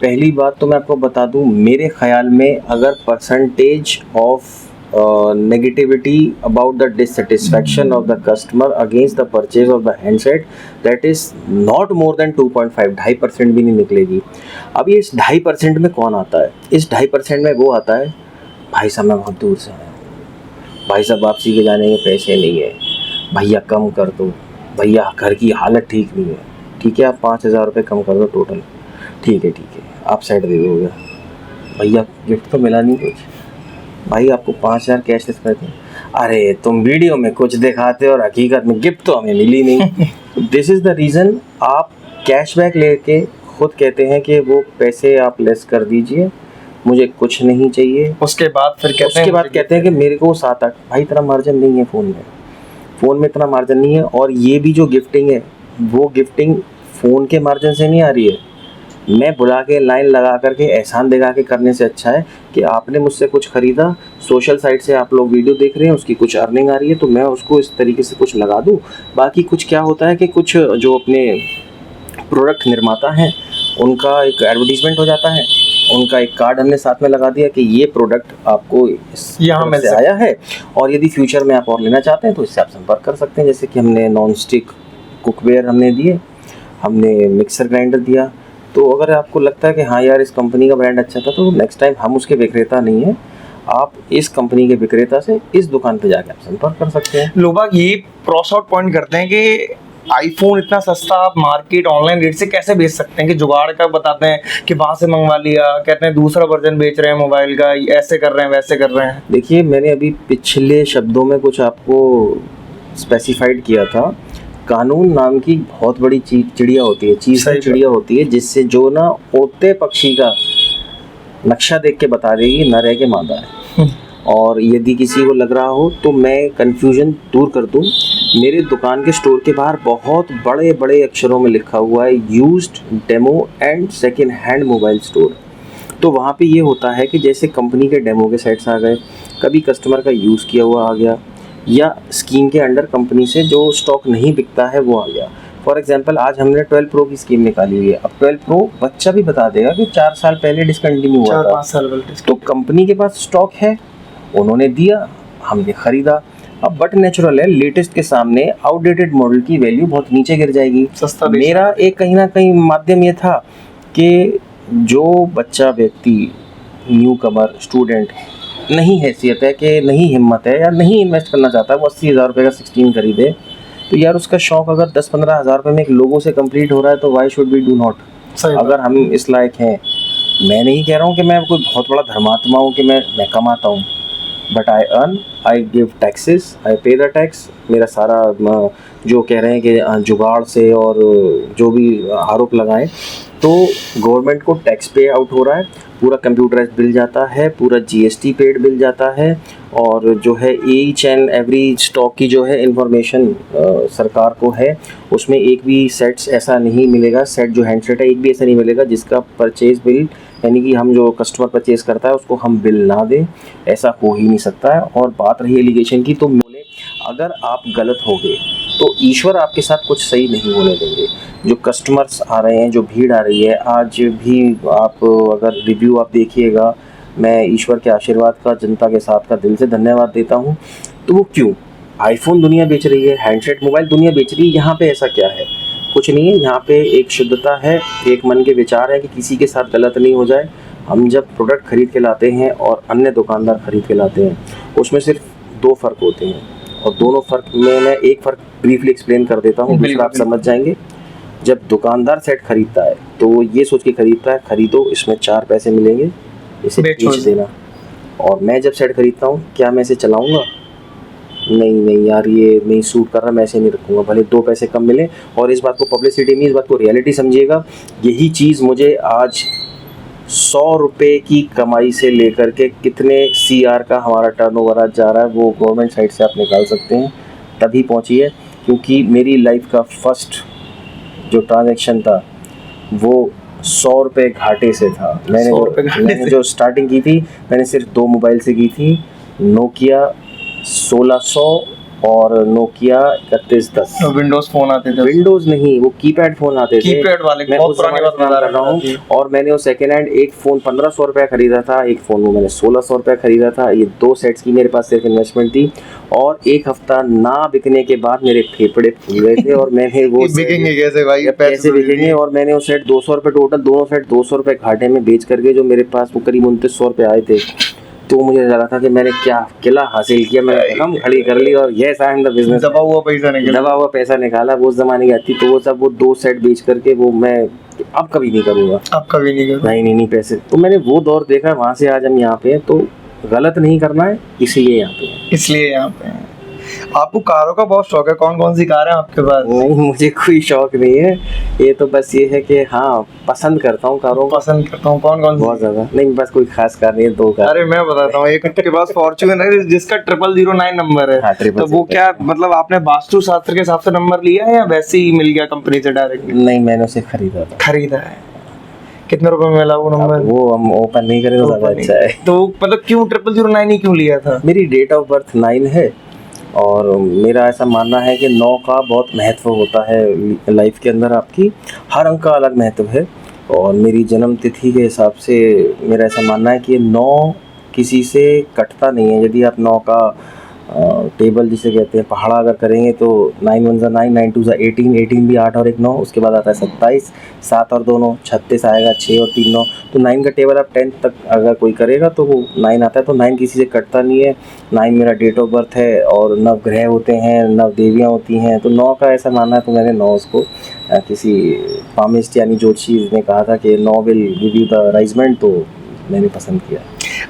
पहली बात तो मैं आपको बता दूँ, मेरे ख्याल में अगर percentage of negativity about the dissatisfaction of the customer against the purchase of the handset, that is not more than 2.5, 2.5% भी नहीं निकलेगी। अब ये इस 2.5% में कौन आता है? इस 2.5% में वो आता है, भाई साहब मैं बहुत दूर से आया हूँ, भाई साहब वापसी के जाने के पैसे नहीं है, भैया कम कर दो, भैया घर की हालत ठीक नहीं है, ठीक है आप 5,000 रुपये कम कर दो टोटल, ठीक है आप साइड दे दोगे, भैया गिफ्ट तो मिला नहीं कुछ, भाई आपको 5,000 कैश दे देते हैं, अरे तुम वीडियो में कुछ दिखाते हो और हकीकत में गिफ्ट तो हमें मिली नहीं। दिस इज़ द रीज़न आप कैशबैक लेके खुद कहते हैं कि वो पैसे आप लेस कर दीजिए, मुझे कुछ नहीं चाहिए। उसके बाद कहते हैं कि मेरे को 7-8, भाई इतना मार्जिन नहीं है फ़ोन में इतना मार्जिन नहीं है। और ये भी जो गिफ्टिंग है वो गिफ्टिंग फ़ोन के मार्जिन से नहीं आ रही है। मैं बुला के लाइन लगा करके एहसान दिखा के करने से अच्छा है कि आपने मुझसे कुछ ख़रीदा, सोशल साइट से आप लोग वीडियो देख रहे हैं, उसकी कुछ अर्निंग आ रही है तो मैं उसको इस तरीके से कुछ लगा दूं। बाकी कुछ क्या होता है कि कुछ जो अपने प्रोडक्ट निर्माता हैं उनका एक एडवर्टीजमेंट हो जाता है, उनका एक कार्ड हमने साथ में लगा दिया कि ये प्रोडक्ट आपको यहाँ से आया है और यदि फ्यूचर में आप और लेना चाहते हैं तो इससे आप संपर्क कर सकते हैं। जैसे कि हमने नॉन स्टिक कुकवेयर हमने दिए, हमने मिक्सर ग्राइंडर दिया। तो अगर आपको लगता है कि हाँ यार इस कंपनी का ब्रांड अच्छा था तो नेक्स्ट टाइम हम उसके विक्रेता नहीं हैं, आप इस कंपनी के विक्रेता से इस दुकान पे जाकर आप संपर्क कर सकते हैं। लोग ये क्रॉस आउट पॉइंट करते हैं कि आईफोन इतना सस्ता आप मार्केट ऑनलाइन रेट से कैसे बेच सकते हैं, कि जुगाड़ का बताते हैं कि वहाँ से मंगवा लिया, कहते हैं दूसरा वर्जन बेच रहे हैं मोबाइल का, ऐसे कर रहे हैं वैसे कर रहे हैं। देखिए मैंने अभी पिछले शब्दों में कुछ आपको स्पेसिफाइड किया था, कानून नाम की बहुत बड़ी चिड़िया होती है, चिड़िया होती है जिससे जो ना ओते पक्षी का नक्शा देख के बता देगी न रह के मादा है। और यदि किसी को लग रहा हो तो मैं कन्फ्यूजन दूर कर दूं, मेरे दुकान के स्टोर के बाहर बहुत बड़े बड़े अक्षरों में लिखा हुआ है used demo and second hand mobile store. तो वहाँ पे ये होता है कि जैसे कंपनी के डेमो के सेट्स आ गए, कभी कस्टमर का यूज़ किया हुआ आ गया, या स्कीम के अंडर कंपनी से जो स्टॉक नहीं बिकता है वो आ गया। फॉर एग्जांपल आज हमने 12 प्रो की स्कीम निकाली हुई है। अब 12 प्रो बच्चा भी बता देगा कि 4 साल पहले डिसकंटिन्यू हुआ था, 4-5 साल पहले। तो कंपनी के पास स्टॉक है, उन्होंने दिया, हमने खरीदा। अब बट नेचुरल है, लेटेस्ट के सामने आउटडेटेड मॉडल की वैल्यू बहुत नीचे गिर जाएगी। सस्ता मेरा एक कहीं ना कहीं माध्यम ये था कि जो बच्चा व्यक्ति न्यू कमर स्टूडेंट नहीं हैसियत है कि नहीं हिम्मत है या नहीं इन्वेस्ट करना चाहता है, वो 80,000 रुपये का 16 खरीदे, तो यार उसका शौक अगर 10-15 हज़ार रुपये में एक लोगो से कंप्लीट हो रहा है तो why should we do not. अगर हम इस लायक हैं, मैं नहीं कह रहा हूँ कि मैं कोई बहुत बड़ा धर्मात्मा हूँ कि मैं कमाता हूँ, but I earn, I give taxes, I pay the tax. मेरा सारा जो कह रहे हैं कि जुगाड़ से और जो भी आरोप लगाएं, तो गवर्नमेंट को टैक्स पे आउट हो रहा है, पूरा कंप्यूटराइज बिल जाता है, पूरा जीएसटी पेड बिल जाता है, और जो है ईच एंड एवरी स्टॉक की जो है इंफॉर्मेशन सरकार को है। उसमें एक भी सेट्स ऐसा नहीं मिलेगा, सेट जो हैंडसेट है एक भी ऐसा नहीं मिलेगा जिसका परचेज बिल, यानी कि हम जो कस्टमर परचेज करता है उसको हम बिल ना दें, ऐसा हो ही नहीं सकता है। और बात रही एलिगेशन की, तो बोले अगर आप गलत हो गए तो ईश्वर आपके साथ कुछ सही नहीं होने देंगे। जो कस्टमर्स आ रहे हैं, जो भीड़ आ रही है, आज भी आप अगर रिव्यू आप देखिएगा, मैं ईश्वर के आशीर्वाद का, जनता के साथ का दिल से धन्यवाद देता हूँ। तो वो क्यों? आईफोन दुनिया बेच रही है, हैंडसेट मोबाइल दुनिया बेच रही है, यहाँ पे ऐसा क्या है? कुछ नहीं है, यहाँ पे एक शुद्धता है, एक मन के विचार है कि किसी के साथ गलत नहीं हो जाए। हम जब प्रोडक्ट खरीद के लाते हैं और अन्य दुकानदार खरीद के लाते हैं, उसमें सिर्फ 2 फ़र्क होते हैं, और दोनों फ़र्क में मैं एक फ़र्क ब्रीफली एक्सप्लेन कर देता हूँ, दूसरा आप समझ जाएंगे। जब दुकानदार सेट खरीदता है तो वो ये सोच के खरीदता है, खरीदो इसमें 4 पैसे मिलेंगे, इसे बेच देना। और मैं जब सेट खरीदता हूँ, क्या मैं इसे चलाऊँगा? नहीं यार, ये नहीं सूट कर रहा, मैं ऐसे नहीं रखूँगा, भले 2 पैसे कम मिले। और इस बात को पब्लिसिटी नहीं, इस बात को रियलिटी समझिएगा। यही चीज़ मुझे आज 100 रुपये की कमाई से लेकर के कितने CR का हमारा टर्नओवर आज जा रहा है, वो गवर्नमेंट साइट से आप निकाल सकते हैं, तभी पहुँची है। क्योंकि मेरी लाइफ का फर्स्ट जो ट्रांजैक्शन था वो 100 रुपये घाटे से था। मैंने जो स्टार्टिंग की थी, मैंने सिर्फ 2 मोबाइल से की थी, नोकिया 1600 और नोकिया 3110। विंडोज फोन आते थे? विंडोज नहीं, वो कीपैड फोन आते थे, कीपैड वाले। मैं उस पुरानी बात बता रहा हूँ। और मैंने वो सेकेंड हैंड एक फ़ोन 1500 रुपये खरीदा था, एक फ़ोन वो मैंने 1600 रुपये खरीदा था। ये 2 सेट्स की मेरे पास सिर्फ इन्वेस्टमेंट थी, और 1 हफ्ता ना बिकने के बाद मेरे फेफड़े फूल गए थे। और मैंने वो बिकेंगे कैसे भाई, पैसे बिकेंगे? और मैंने वो सेट 200 रुपये, टोटल दोनों सेट 200 रुपये घाटे में बेच करके जो मेरे पास वो करीब 2900 रुपये आए थे, तो मुझे लगा था कि मैंने क्या किला हासिल किया, मैंने रकम खड़ी कर ली और yes I am the business. दबा हुआ पैसा निकाला वो ज़माने की आती। तो वो सब वो 2 सेट बेच करके वो मैं अब कभी नहीं करूँगा, नहीं पैसे। तो मैंने वो दौर देखा, वहाँ से आज हम यहाँ पे हैं। तो गलत नहीं करना है, इसलिए यहाँ पे हैं। आपको कारों का बहुत शौक है, कौन कौन सी कार है आपके पास? नहीं, मुझे कोई शौक नहीं है, ये तो बस ये है कि हाँ, पसंद करता हूँ कारों को। पसंद करता हूँ, कौन कौन? बहुत ज्यादा नहीं, बस कोई खास कार नहीं है, 2 कार। अरे मैं बताता हूँ, एक आपके पास फॉर्च्यूनर है जिसका 0009 नंबर है। हाँ, तो वो क्या मतलब आपने वास्तु शास्त्र के हिसाब से नंबर लिया है या वैसे ही मिल गया कंपनी से डायरेक्ट? नहीं, मैंने उसे खरीदा है। कितने रुपए में मिला वो नंबर? वो हम ओपन नहीं करें तो ज्यादा अच्छा है। तो मतलब क्यों 0009 ही क्यों लिया था? मेरी डेट ऑफ बर्थ 9 है, और मेरा ऐसा मानना है कि 9 का बहुत महत्व होता है लाइफ के अंदर। आपकी हर अंक का अलग महत्व है, और मेरी जन्म तिथि के हिसाब से मेरा ऐसा मानना है कि 9 किसी से कटता नहीं है। यदि आप 9 का टेबल जिसे कहते हैं पहाड़ा अगर करेंगे तो 9 1 9, 9 2 18, 18 भी 8 और 1 9, उसके बाद आता है 27, 7 और 2 9, 36 आएगा, 6 और 3 9। तो 9 का टेबल आप 10 तक अगर कोई करेगा तो वो 9 आता है। तो 9 किसी से कटता नहीं है। 9 मेरा डेट ऑफ बर्थ है, और 9 ग्रह होते हैं, 9 देवियाँ होती हैं। तो 9 का ऐसा मानना है, तो मैंने 9 उसको किसी पामिस्ट यानी ज्योतिषी ने कहा था कि 9 विल गिव यू द राइजमेंट, तो मैंने पसंद किया।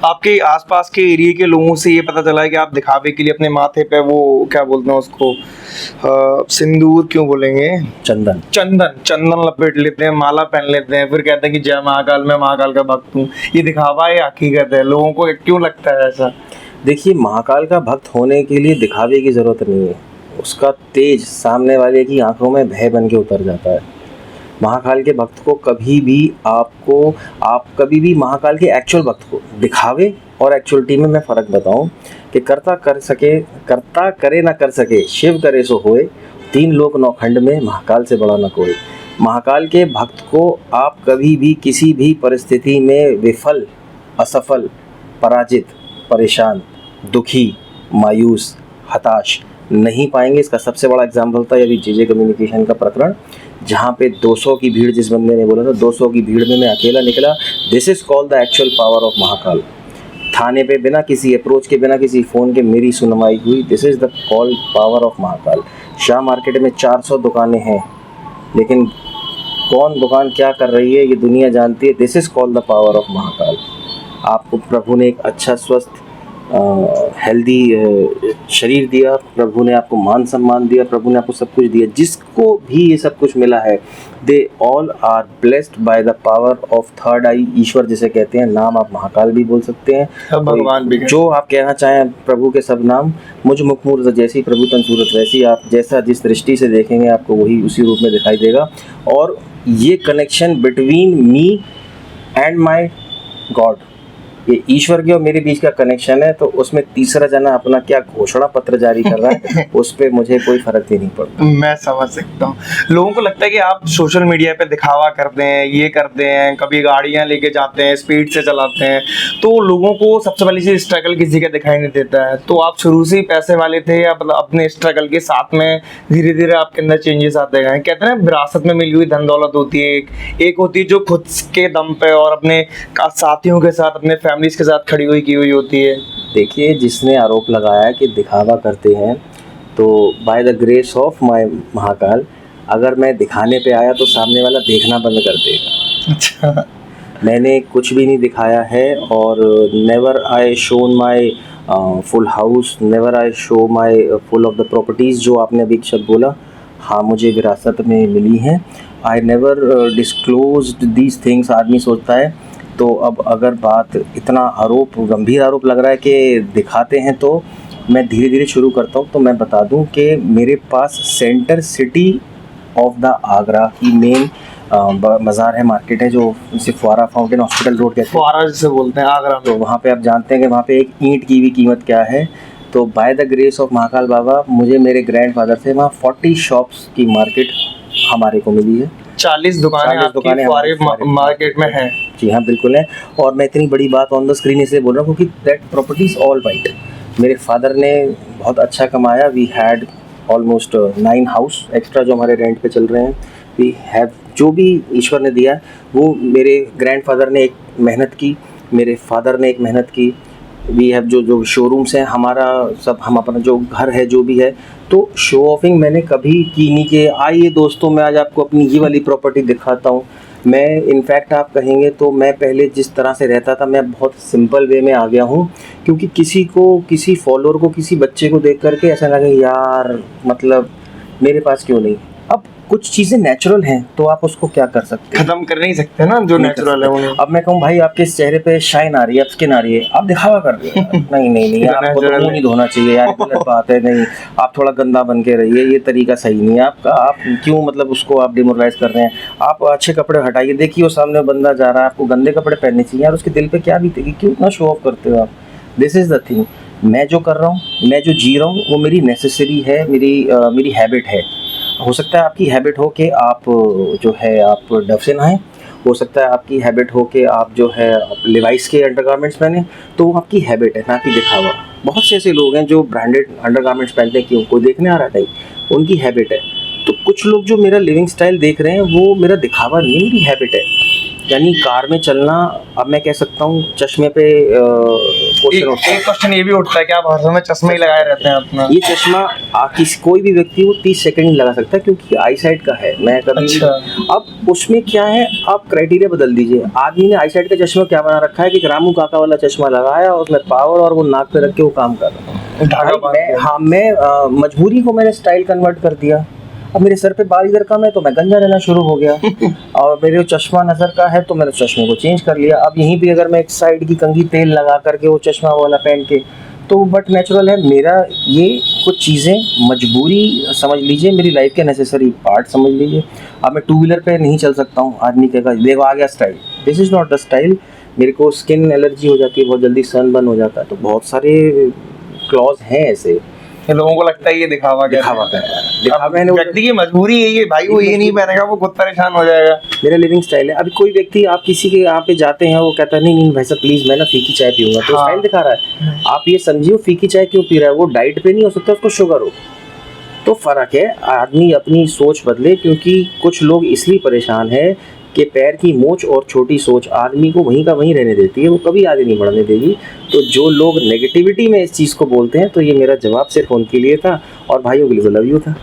आपके आसपास के एरिया के लोगों से ये पता चला है कि आप दिखावे के लिए अपने माथे पे वो क्या बोलते हैं उसको, सिंदूर क्यों बोलेंगे, चंदन लपेट लेते हैं, माला पहन लेते हैं, फिर कहते हैं कि जय महाकाल, मैं महाकाल का भक्त हूँ। ये दिखावा है या हकीकत है? लोगों को क्यों लगता है ऐसा? देखिए, महाकाल का भक्त होने के लिए दिखावे की जरूरत नहीं है, उसका तेज सामने वाले की आंखों में भय बन के उतर जाता है। महाकाल के भक्त को कभी भी महाकाल के एक्चुअल भक्त को दिखावे और एक्चुअलिटी में मैं फ़र्क बताऊं कि करता करे ना कर सके, शिव करे सो होए, 3 लोक 9 खंड में महाकाल से बड़ा न कोई। महाकाल के भक्त को आप कभी भी किसी भी परिस्थिति में विफल, असफल, पराजित, परेशान, दुखी, मायूस, हताश नहीं पाएंगे। इसका सबसे बड़ा एग्जाम्पल था यदि JJ कम्युनिकेशन का प्रकरण, जहाँ पे 200 की भीड़, जिस बंदे ने बोला था 200 की भीड़ में मैं अकेला निकला। This is called the actual power of Mahakal. थाने पे बिना किसी अप्रोच के, बिना किसी फ़ोन के मेरी सुनवाई हुई। This is the call power of Mahakal. Shah market में 400 दुकानें हैं, लेकिन कौन दुकान क्या कर रही है ये दुनिया जानती है। This is called the power of Mahakal. आपको प्रभु ने एक अच्छा स्वस्थ हेल्दी शरीर दिया, प्रभु ने आपको मान सम्मान दिया, प्रभु ने आपको सब कुछ दिया। जिसको भी ये सब कुछ मिला है, they all are blessed by the power of third eye, ईश्वर जिसे कहते हैं। नाम आप महाकाल भी बोल सकते हैं, भगवान भी, जो आप कहना चाहें प्रभु के सब नाम। मुझ मुखमूर्त जैसी प्रभु तन सूरत वैसी, आप जैसा जिस दृष्टि से देखेंगे आपको वही उसी रूप में दिखाई देगा। और ये connection between me and my God, ये ईश्वर के और मेरे बीच का कनेक्शन है। तो उसमें तीसरा जना अपना क्या घोषणा पत्र जारी कर रहा है उस पर मुझे कोई फर्क ही नहीं पड़ता। मैं समझ सकता हूँ। लोगों को लगता है कि आप सोशल मीडिया पे दिखावा करते हैं, ये करते हैं, कभी गाड़ियाँ लेके जाते हैं, स्पीड से चलाते हैं, तो लोगों को सबसे पहली चीज स्ट्रगल किसी का दिखाई नहीं देता है। तो आप शुरू से ही पैसे वाले थे या मतलब अपने स्ट्रगल के साथ में धीरे धीरे आपके अंदर चेंजेस आते गए? कहते हैं विरासत में मिली हुई धन दौलत होती है, एक होती है जो खुद के दम पे और अपने साथियों के साथ, अपने फैमिलीज के साथ खड़ी हुई की हुई होती है। देखिए, जिसने आरोप लगाया कि दिखावा करते हैं, तो by the grace of my Mahakal, अगर मैं दिखाने पे आया तो सामने वाला देखना बंद कर देगा। अच्छा, मैंने कुछ भी नहीं दिखाया है, और never I shown my full house, never I show my full of the properties. जो आपने अभी एक शब्द बोला, हाँ मुझे विरासत में मिली हैं। I never disclosed these things. आदमी सोचता है, तो अब अगर बात इतना आरोप, गंभीर आरोप लग रहा है कि दिखाते हैं, तो मैं धीरे धीरे शुरू करता हूँ। तो मैं बता दूँ कि मेरे पास centre city of the Agra की मेन बाज़ार है, मार्केट है, जो इसे फुआरा फाउंटेन हॉस्पिटल रोड कहते हैं। फुआरा जिसे बोलते हैं आगरा में। तो वहाँ पे आप जानते हैं कि वहाँ पे एक ईंट की भी कीमत क्या है। तो by the grace of Mahakal Baba, मुझे मेरे ग्रैंडफादर से वहाँ 40 शॉप्स की मार्केट हमारे को मिली है। 40 दुकानें आपकी फुआरे मार्केट में हैं। जी हाँ, बिल्कुल है। और मैं इतनी बड़ी बात ऑन द स्क्रीन इसलिए बोल रहा हूँ क्योंकि that property is all right. मेरे फादर ने बहुत अच्छा कमाया। We had almost 9 house extra जो हमारे रेंट पे चल रहे हैं। वी हैव, जो भी ईश्वर ने दिया वो मेरे ग्रैंडफादर ने एक मेहनत की, मेरे फादर ने एक मेहनत की। वी हैव जो शोरूम्स हैं हमारा, सब हम अपना जो घर है जो भी है, तो शो ऑफिंग मैंने कभी की नहीं कि आइए दोस्तों मैं आज आपको अपनी ये वाली प्रॉपर्टी दिखाता हूँ। मैं इनफैक्ट आप कहेंगे तो मैं पहले जिस तरह से रहता था, मैं बहुत सिंपल वे में आ गया हूँ, क्योंकि किसी को, किसी फॉलोअर को, किसी बच्चे को देख करके ऐसा लगे यार मतलब मेरे पास क्यों नहीं। अब कुछ चीज़ें नेचुरल हैं तो आप उसको क्या कर सकते हैं, खत्म कर नहीं सकते ना जो नेचुरल है उन्हें। अब मैं कहूँ भाई आपके इस चेहरे पे शाइन आ रही है, स्किन आ रही है, आप दिखावा कर रहे हो। नहीं नहीं नहीं, आपको तो मुंह नहीं धोना चाहिए यार, गलत बात है। नहीं, आप थोड़ा गंदा बन के रहिए, ये तरीका सही नहीं है आपका। आप क्यों मतलब उसको आप डिमोरलाइज कर रहे हैं। आप अच्छे कपड़े हटाइए, देखिए वो सामने बंदा जा रहा है, आपको गंदे कपड़े पहनने चाहिए यार। उसके दिल पे क्या बीतेगी, क्यों इतना शो ऑफ करते हो आप। This is the thing. मैं जो कर रहा हूँ, मैं जो जी रहा हूँ, वो मेरी नेसेसरी है, मेरी हैबिट है। हो सकता है आपकी हैबिट हो कि आप जो है आप डव से नहाएं, हो सकता है आपकी हैबिट हो कि आप जो है लिवाइस के अंडरगारमेंट्स पहने, तो वो आपकी हैबिट है, ना कि दिखावा। बहुत से ऐसे लोग हैं जो ब्रांडेड अंडरगारमेंट्स पहनते हैं, क्यों, कोई देखने आ रहा है, उनकी हैबिट है। तो कुछ लोग जो मेरा लिविंग स्टाइल देख रहे हैं वो मेरा दिखावा नहीं है, मेरी हैबिट है। यानी कार में चलना, अब मैं कह सकता हूँ चश्मे पे एक क्वेश्चन ये भी उठता है कि आप हर समय चश्मा ही लगाए रहते हैं अपना। ये चश्मा कोई भी व्यक्ति वो 30 सेकंड लगा सकता है, क्योंकि आई साइट का है। मैं कभी अच्छा। अब उसमें क्या है, आप क्राइटेरिया बदल दीजिए। आदमी ने आई साइट का चश्मा क्या बना रखा है कि रामू काका वाला चश्मा लगाया, उसमें पावर और वो नाक पे रख के वो काम कर रहा है। मैं मजबूरी को मैंने स्टाइल कन्वर्ट कर दिया। अब मेरे सर पे बाल इधर कम है तो मैं गंजा रहना शुरू हो गया, और मेरे चश्मा नज़र का है तो मैंने चश्मे को चेंज कर लिया। अब यहीं पे अगर मैं एक साइड की कंघी तेल लगा करके वो चश्मा वाला पहन के, तो बट नेचुरल है मेरा। ये कुछ चीज़ें मजबूरी समझ लीजिए, मेरी लाइफ के नेसेसरी पार्ट समझ लीजिए। अब मैं 2 व्हीलर पे नहीं चल सकता हूँ, आदमी कहेगा देखो आ गया style. This is not the style. मेरे को स्किन एलर्जी हो जाती है, बहुत जल्दी सनबर्न हो जाता है, तो बहुत सारे क्लॉज हैं ऐसे। लोगों को लगता है ये दिखावा कर रहा है, व्यक्ति की मजबूरी है ये, भाई वो ये नहीं पहनेगा वो खुद परेशान हो जाएगा। मेरा लिविंग स्टाइल है। अभी कोई व्यक्ति, आप किसी के यहाँ पे जाते हैं, वो कहता है नहीं भाई साहब प्लीज मैं ना फीकी चाय पीऊंगा, तो स्टाइल दिखा रहा है। आप ये समझिए फीकी चाय क्यों पी रहा है, वो डाइट पे नहीं हो सकता, उसको शुगर हो। तो फर्क है, आदमी अपनी सोच बदले, क्योंकि कुछ लोग इसलिए परेशान है कि पैर की मोच और छोटी सोच आदमी को वहीं का वहीं रहने देती है, वो कभी आगे नहीं बढ़ने देगी। तो जो लोग नेगेटिविटी में इस चीज़ को बोलते हैं, तो ये मेरा जवाब सिर्फ उनके लिए था, और भाइयों के लिए तो लव यू था।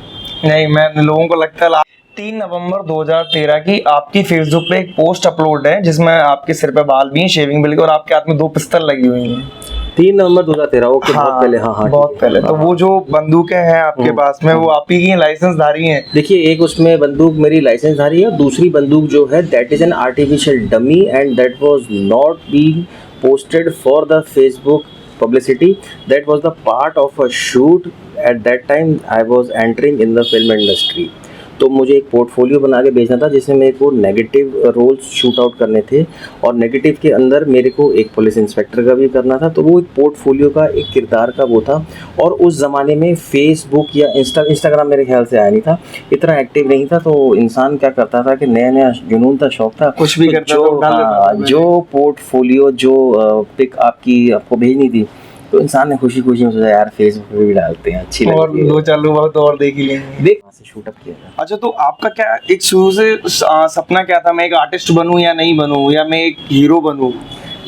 नहीं, मैं लोगों को लगता है 3 नवंबर 2013 की आपकी फेसबुक पे एक पोस्ट अपलोड है जिसमें आपके सिर पे बाल भी हैं, शेविंग भी, और आपके हाथ में 2 पिस्तल लगी हुई हैं। 3 नवंबर 2013, ओके, बहुत पहले। हाँ, बहुत पहले। तो वो जो बंदूकें हैं आपके पास में, वो आप ही की लाइसेंसधारी हैं? देखिए, एक उसमें बंदूक मेरी लाइसेंसधारी है, दूसरी बंदूक जो है that is an artificial dummy and that was not being posted for the Facebook publicity. That was the part of a shoot. At that time I was entering in the film industry. तो मुझे एक पोर्टफोलियो बना के भेजना था जिसमें मेरे को नेगेटिव रोल्स शूट आउट करने थे, और नेगेटिव के अंदर मेरे को एक पुलिस इंस्पेक्टर का भी करना था। तो वो एक पोर्टफोलियो का एक किरदार का वो था। और उस ज़माने में फेसबुक या इंस्टाग्राम मेरे ख्याल से आया नहीं था, इतना एक्टिव नहीं था। तो इंसान क्या करता था कि नया नया जुनून था, शौक था, कुछ भी करता था। जो पोर्टफोलियो जो पिक आपको भेजनी थी, तो इंसान ने खुशी खुशी में सोचा यार फेसबुक पे भी डालते हैं, अच्छी और 2-4 लोग बहुत और देख ही लेंगे। देख से शूट अप किया था। अच्छा, तो आपका क्या एक शुरू से सपना क्या था? मैं एक आर्टिस्ट बनूं या नहीं बनूं, या मैं एक हीरो बनूं?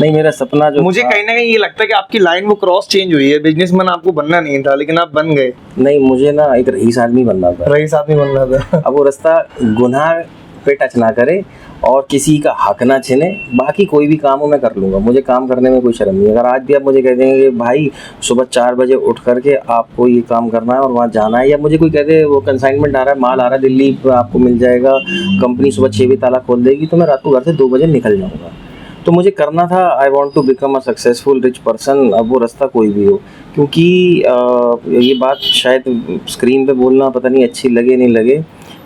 नहीं, मेरा सपना जो मुझे कहीं ना कहीं ये लगता है कि आपकी लाइन वो क्रॉस चेंज हुई है। बिजनेसमैन आपको बनना नहीं था, लेकिन आप बन गए। नहीं, मुझे ना एक रईस आदमी बनना था। रईस आदमी बनना था। अब वो रास्ता गुनाह पे टच ना करे और किसी का हक ना छीने, बाकी कोई भी काम हो मैं कर लूँगा। मुझे काम करने में कोई शर्म नहीं है। अगर आज भी आप मुझे कह देंगे कि भाई सुबह 4 बजे उठ करके आपको ये काम करना है और वहाँ जाना है, या मुझे कोई कह दे वो कंसाइनमेंट आ रहा है, माल आ रहा है दिल्ली पे आपको मिल जाएगा, कंपनी सुबह 6 बजे ताला खोल देगी, तो मैं रात को घर से 2 बजे निकल जाऊँगा। तो मुझे करना था, I want to become a successful rich person. अब वो रास्ता कोई भी हो, क्योंकि ये बात शायद स्क्रीन पे बोलना पता नहीं अच्छी लगे नहीं लगे,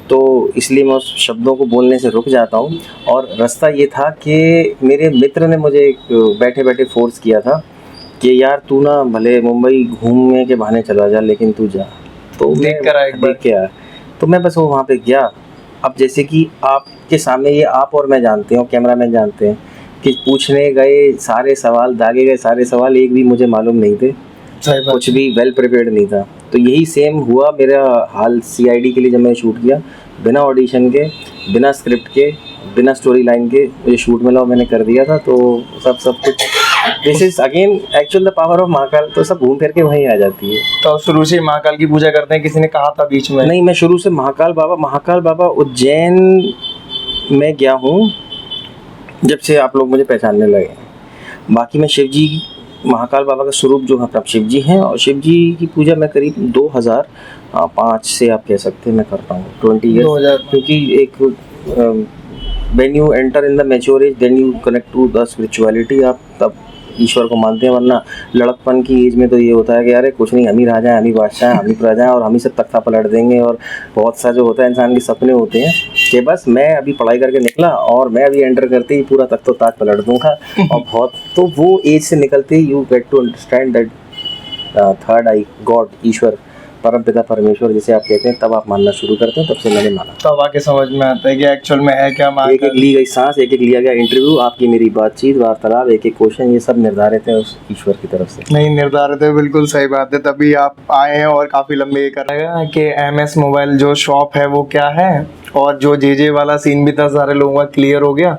तो इसलिए मैं उस शब्दों को बोलने से रुक जाता हूँ। और रास्ता ये था कि मेरे मित्र ने मुझे बैठे बैठे फोर्स किया था कि यार तू ना भले मुंबई घूमने के बहाने चला जा, लेकिन तू जा। तो देख के आया। तो मैं बस वो वहाँ पे गया। अब जैसे कि आपके सामने ये आप और मैं जानते हैं, कैमरामैन जानते हैं कि पूछने गए सारे सवाल, दागे गए सारे सवाल, एक भी मुझे मालूम नहीं थे, कुछ भी वेल प्रिपेयर्ड नहीं था। तो यही सेम हुआ मेरा हाल CID के लिए। जब मैंने शूट किया बिना ऑडिशन के, बिना स्क्रिप्ट के, बिना स्टोरी लाइन के, मुझे शूट मिला और मैंने कर दिया था। तो सब कुछ this is again actual the power of Mahakal. तो सब घूम फिर के वहीं आ जाती है। तो शुरू से महाकाल की पूजा करते हैं? किसी ने कहा था बीच में? नहीं, मैं शुरू से महाकाल बाबा उज्जैन में गया हूँ जब से आप लोग मुझे पहचानने लगे। बाकी मैं शिव जी, महाकाल बाबा का स्वरूप जो है शिव जी हैं, और शिव जी की पूजा मैं करीब 2005 से आप कह सकते हैं मैं कर रहा हूँ, 20 ईयर्स। क्योंकि एक when you enter in the mature age then you connect to the spirituality, आप तब ईश्वर को मानते हैं। वरना लड़कपन की एज में तो ये होता है कि अरे कुछ नहीं, हम ही राजा हैं, हम ही बादशाह हैं, हम ही प्रजा हैं, और हम ही सब तख्ता पलट देंगे। और बहुत सा जो होता है इंसान के सपने होते हैं कि बस मैं अभी पढ़ाई करके निकला और मैं अभी एंटर करते ही पूरा तख्तो ताज पलट दूंगा। और बहुत तो वो एज से निकलते ही you get to understand that third eye god, ईश्वर, परम पिता परमेश्वर जिसे आप कहते हैं, तब आप मानना शुरू करते हैं। तब से मैंने माना, तब आके समझ में आता है कि एक्चुअल में है क्या। एक एक ली गई सांस, एक एक लिया गया इंटरव्यू, आपकी मेरी बातचीत, वार्तालाप, एक एक क्वेश्चन, ये सब निर्धारित है उस ईश्वर की तरफ से। नहीं निर्धारित है, बिल्कुल सही बात है। तभी आप आए हैं और काफी लंबे ये कर रहे हैं कि MS मोबाइल जो शॉप है वो क्या है, और जो JJ वाला सीन भी था सारे लोगों का क्लियर हो गया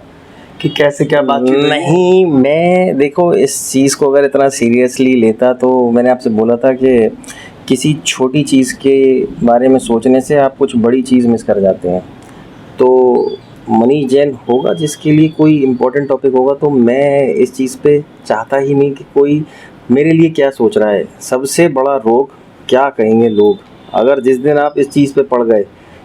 कि कैसे क्या बात। नहीं, मैं देखो इस चीज़ को अगर इतना सीरियसली लेता तो मैंने आपसे बोला था कि किसी छोटी चीज़ के बारे में सोचने से आप कुछ बड़ी चीज़ मिस कर जाते हैं। तो मनीष जैन होगा जिसके लिए कोई इम्पोर्टेंट टॉपिक होगा, तो मैं इस चीज़ पे चाहता ही नहीं कि कोई मेरे लिए क्या सोच रहा है। सबसे बड़ा रोग क्या कहेंगे लोग, अगर जिस दिन आप इस चीज़ पे पड़ गए,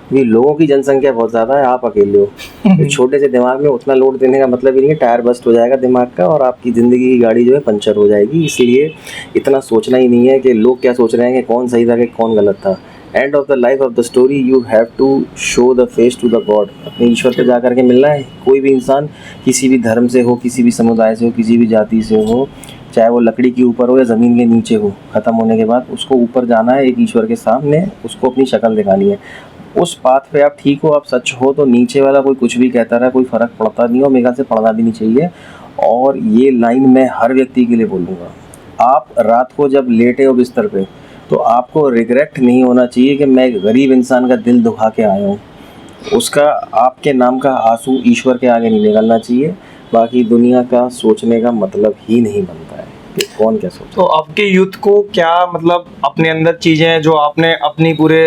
क्योंकि लोगों की जनसंख्या बहुत ज़्यादा है, आप अकेले हो, तो छोटे से दिमाग में उतना लोड देने का मतलब ही नहीं है, टायर बस्ट हो जाएगा दिमाग का और आपकी ज़िंदगी की गाड़ी जो है पंचर हो जाएगी। इसलिए इतना सोचना ही नहीं है कि लोग क्या सोच रहे हैं कि कौन सही था कि कौन गलत था। End of the life of the story you have to show the face to the god. अपने ईश्वर पे जा करके मिलना है। कोई भी इंसान किसी भी धर्म से हो, किसी भी समुदाय से हो, किसी भी जाति से हो, चाहे वो लकड़ी के ऊपर हो या ज़मीन के नीचे हो, ख़त्म होने के बाद उसको ऊपर जाना है, एक ईश्वर के सामने उसको अपनी शक्ल दिखानी है। उस पाथ पे आप ठीक हो, आप सच हो, तो नीचे वाला कोई कुछ भी कहता रहा, कोई फ़र्क पड़ता नहीं हो, मेरे ख्याल से पड़ना भी नहीं चाहिए। और ये लाइन मैं हर व्यक्ति के लिए बोलूँगा, आप रात को जब लेटे हो बिस्तर पे, तो आपको रिग्रेट नहीं होना चाहिए कि मैं एक गरीब इंसान का दिल दुखा के आया हूँ। उसका आपके नाम का आंसू ईश्वर के आगे नहीं निकलना चाहिए। बाकी दुनिया का सोचने का मतलब ही नहीं बनता है कि कौन क्या सोचे। तो आपके यूथ को क्या मतलब अपने अंदर चीज़ें हैं जो आपने अपनी पूरे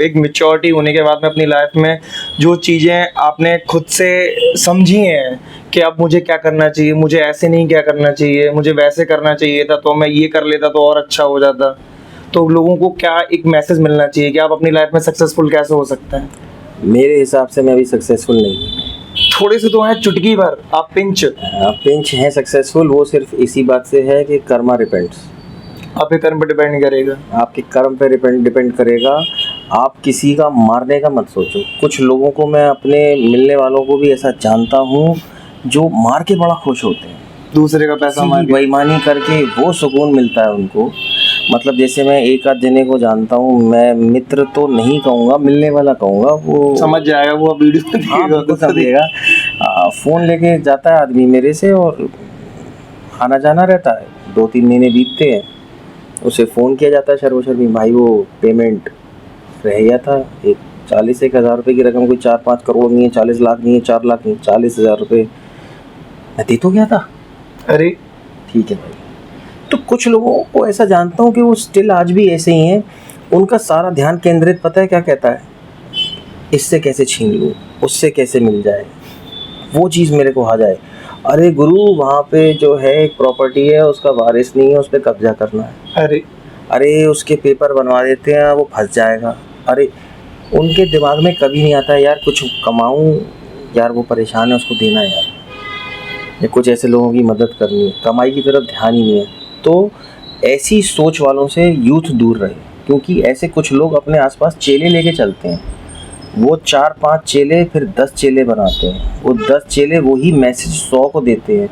एक मेच्योरिटी होने के बाद में अपनी लाइफ में जो चीज़ें आपने खुद से समझी हैं कि अब मुझे क्या करना चाहिए, मुझे ऐसे नहीं क्या करना चाहिए, मुझे वैसे करना चाहिए था, तो मैं ये कर लेता तो और अच्छा हो जाता, तो लोगों को क्या एक मैसेज मिलना चाहिए कि आप अपनी लाइफ में सक्सेसफुल कैसे हो सकते हैं? मेरे हिसाब से मैं अभी सक्सेसफुल नहीं हूँ। थोड़े से तो हैं, चुटकी भर आप पिंच आप पिंच हैं सक्सेसफुल, वो सिर्फ इसी बात से है कि कर्मा डिपेंड्स। आपके कर्म पर डिपेंड करेगा। आपके कर्म पे डिपेंड करेगा। आप किसी का मारने का मत सोचो। कुछ लोगों को मैं अपने मिलने वालों को भी ऐसा जानता हूँ जो मार के बड़ा खुश होते हैं, दूसरे का पैसा मार के। बेईमानी करके वो सुकून मिलता है उनको। मतलब जैसे मैं एक आध जने को जानता हूँ, मैं मित्र तो नहीं कहूँगा, मिलने वाला कहूँगा, वो समझ जाएगा, वो वीडियो में दिखेगा तो समझेगा। फ़ोन लेके जाता है आदमी मेरे से और आना जाना रहता है, 2-3 महीने बीतते हैं, उसे फ़ोन किया जाता है शर्मो-शर्मी, भाई वो पेमेंट रह गया था, एक 40-1,000 रुपये की रकम, कोई 4-5 करोड़ नहीं है, 40 लाख नहीं है, 4 लाख नहीं, 40,000 रुपये मैं दे तो गया था। अरे ठीक है भाई। तो कुछ लोगों को ऐसा जानता हूँ कि वो स्टिल आज भी ऐसे ही हैं। उनका सारा ध्यान केंद्रित पता है क्या कहता है, इससे कैसे छीन लूँ, उससे कैसे मिल जाए, वो चीज़ मेरे को आ जाए। अरे गुरु, वहाँ पे जो है एक प्रॉपर्टी है, उसका वारिस नहीं है, उस पर कब्जा करना है। अरे उसके पेपर बनवा देते हैं, वो फंस जाएगा। अरे उनके दिमाग में कभी नहीं आता है यार कुछ कमाऊँ, यार वो परेशान है, उसको देना है यार, या कुछ ऐसे लोगों की मदद करनी है, कमाई की तरफ ध्यान ही नहीं है। तो ऐसी सोच वालों से यूथ दूर रहे, क्योंकि ऐसे कुछ लोग अपने आसपास चेले लेके चलते हैं। वो 4-5 चेले फिर 10 चेले बनाते हैं, वो 10 चेले वही मैसेज 100 को देते हैं।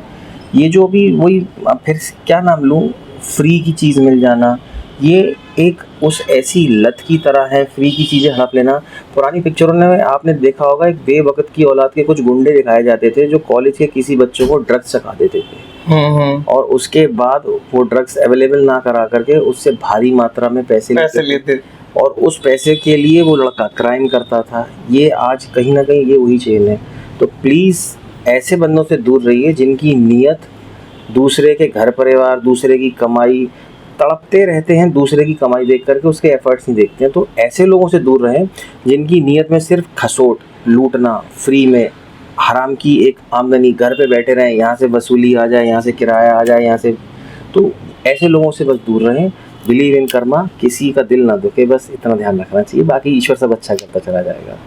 ये जो भी वही, फिर क्या नाम लूँ, फ्री की चीज़ मिल जाना, ये एक उस ऐसी लत की तरह है, फ्री की चीज़ें हड़प लेना। पुरानी पिक्चरों में आपने देखा होगा, एक बेवकत की औलाद के कुछ गुंडे दिखाए जाते थे जो कॉलेज के किसी बच्चों को ड्रग्स चखा देते थे, और उसके बाद वो ड्रग्स अवेलेबल ना करा करके उससे भारी मात्रा में पैसे लेते, और उस पैसे के लिए वो लड़का क्राइम करता था। ये आज कहीं ना कहीं ये वही चेन है। तो प्लीज़ ऐसे बंदों से दूर रहिए जिनकी नीयत दूसरे के घर परिवार, दूसरे की कमाई, तड़पते रहते हैं दूसरे की कमाई देख करके, उसके एफर्ट्स नहीं देखते हैं। तो ऐसे लोगों से दूर रहें जिनकी नीयत में सिर्फ खसोट, लूटना, फ्री में हराम की एक आमदनी, घर पे बैठे रहें, यहाँ से वसूली आ जाए, यहाँ से किराया आ जाए, यहाँ से। तो ऐसे लोगों से बस दूर रहें। बिलीव इन कर्मा, किसी का दिल ना दुखे, बस इतना ध्यान रखना चाहिए। बाकी ईश्वर सब अच्छा करता चला जाएगा।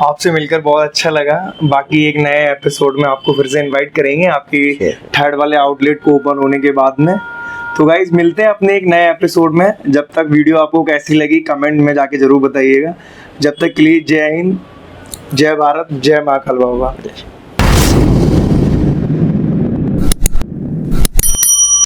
आपसे मिलकर बहुत अच्छा लगा। बाकी एक नए एपिसोड में आपको फिर से इनवाइट करेंगे आपकी थर्ड वाले आउटलेट को ओपन होने के बाद में। तो गाइज मिलते हैं अपने एक नए एपिसोड में। जब तक वीडियो आपको कैसी लगी कमेंट में जाके जरूर बताइए। जब तक के लिए जय हिंद, जय भारत, जय माँ काल बाबा।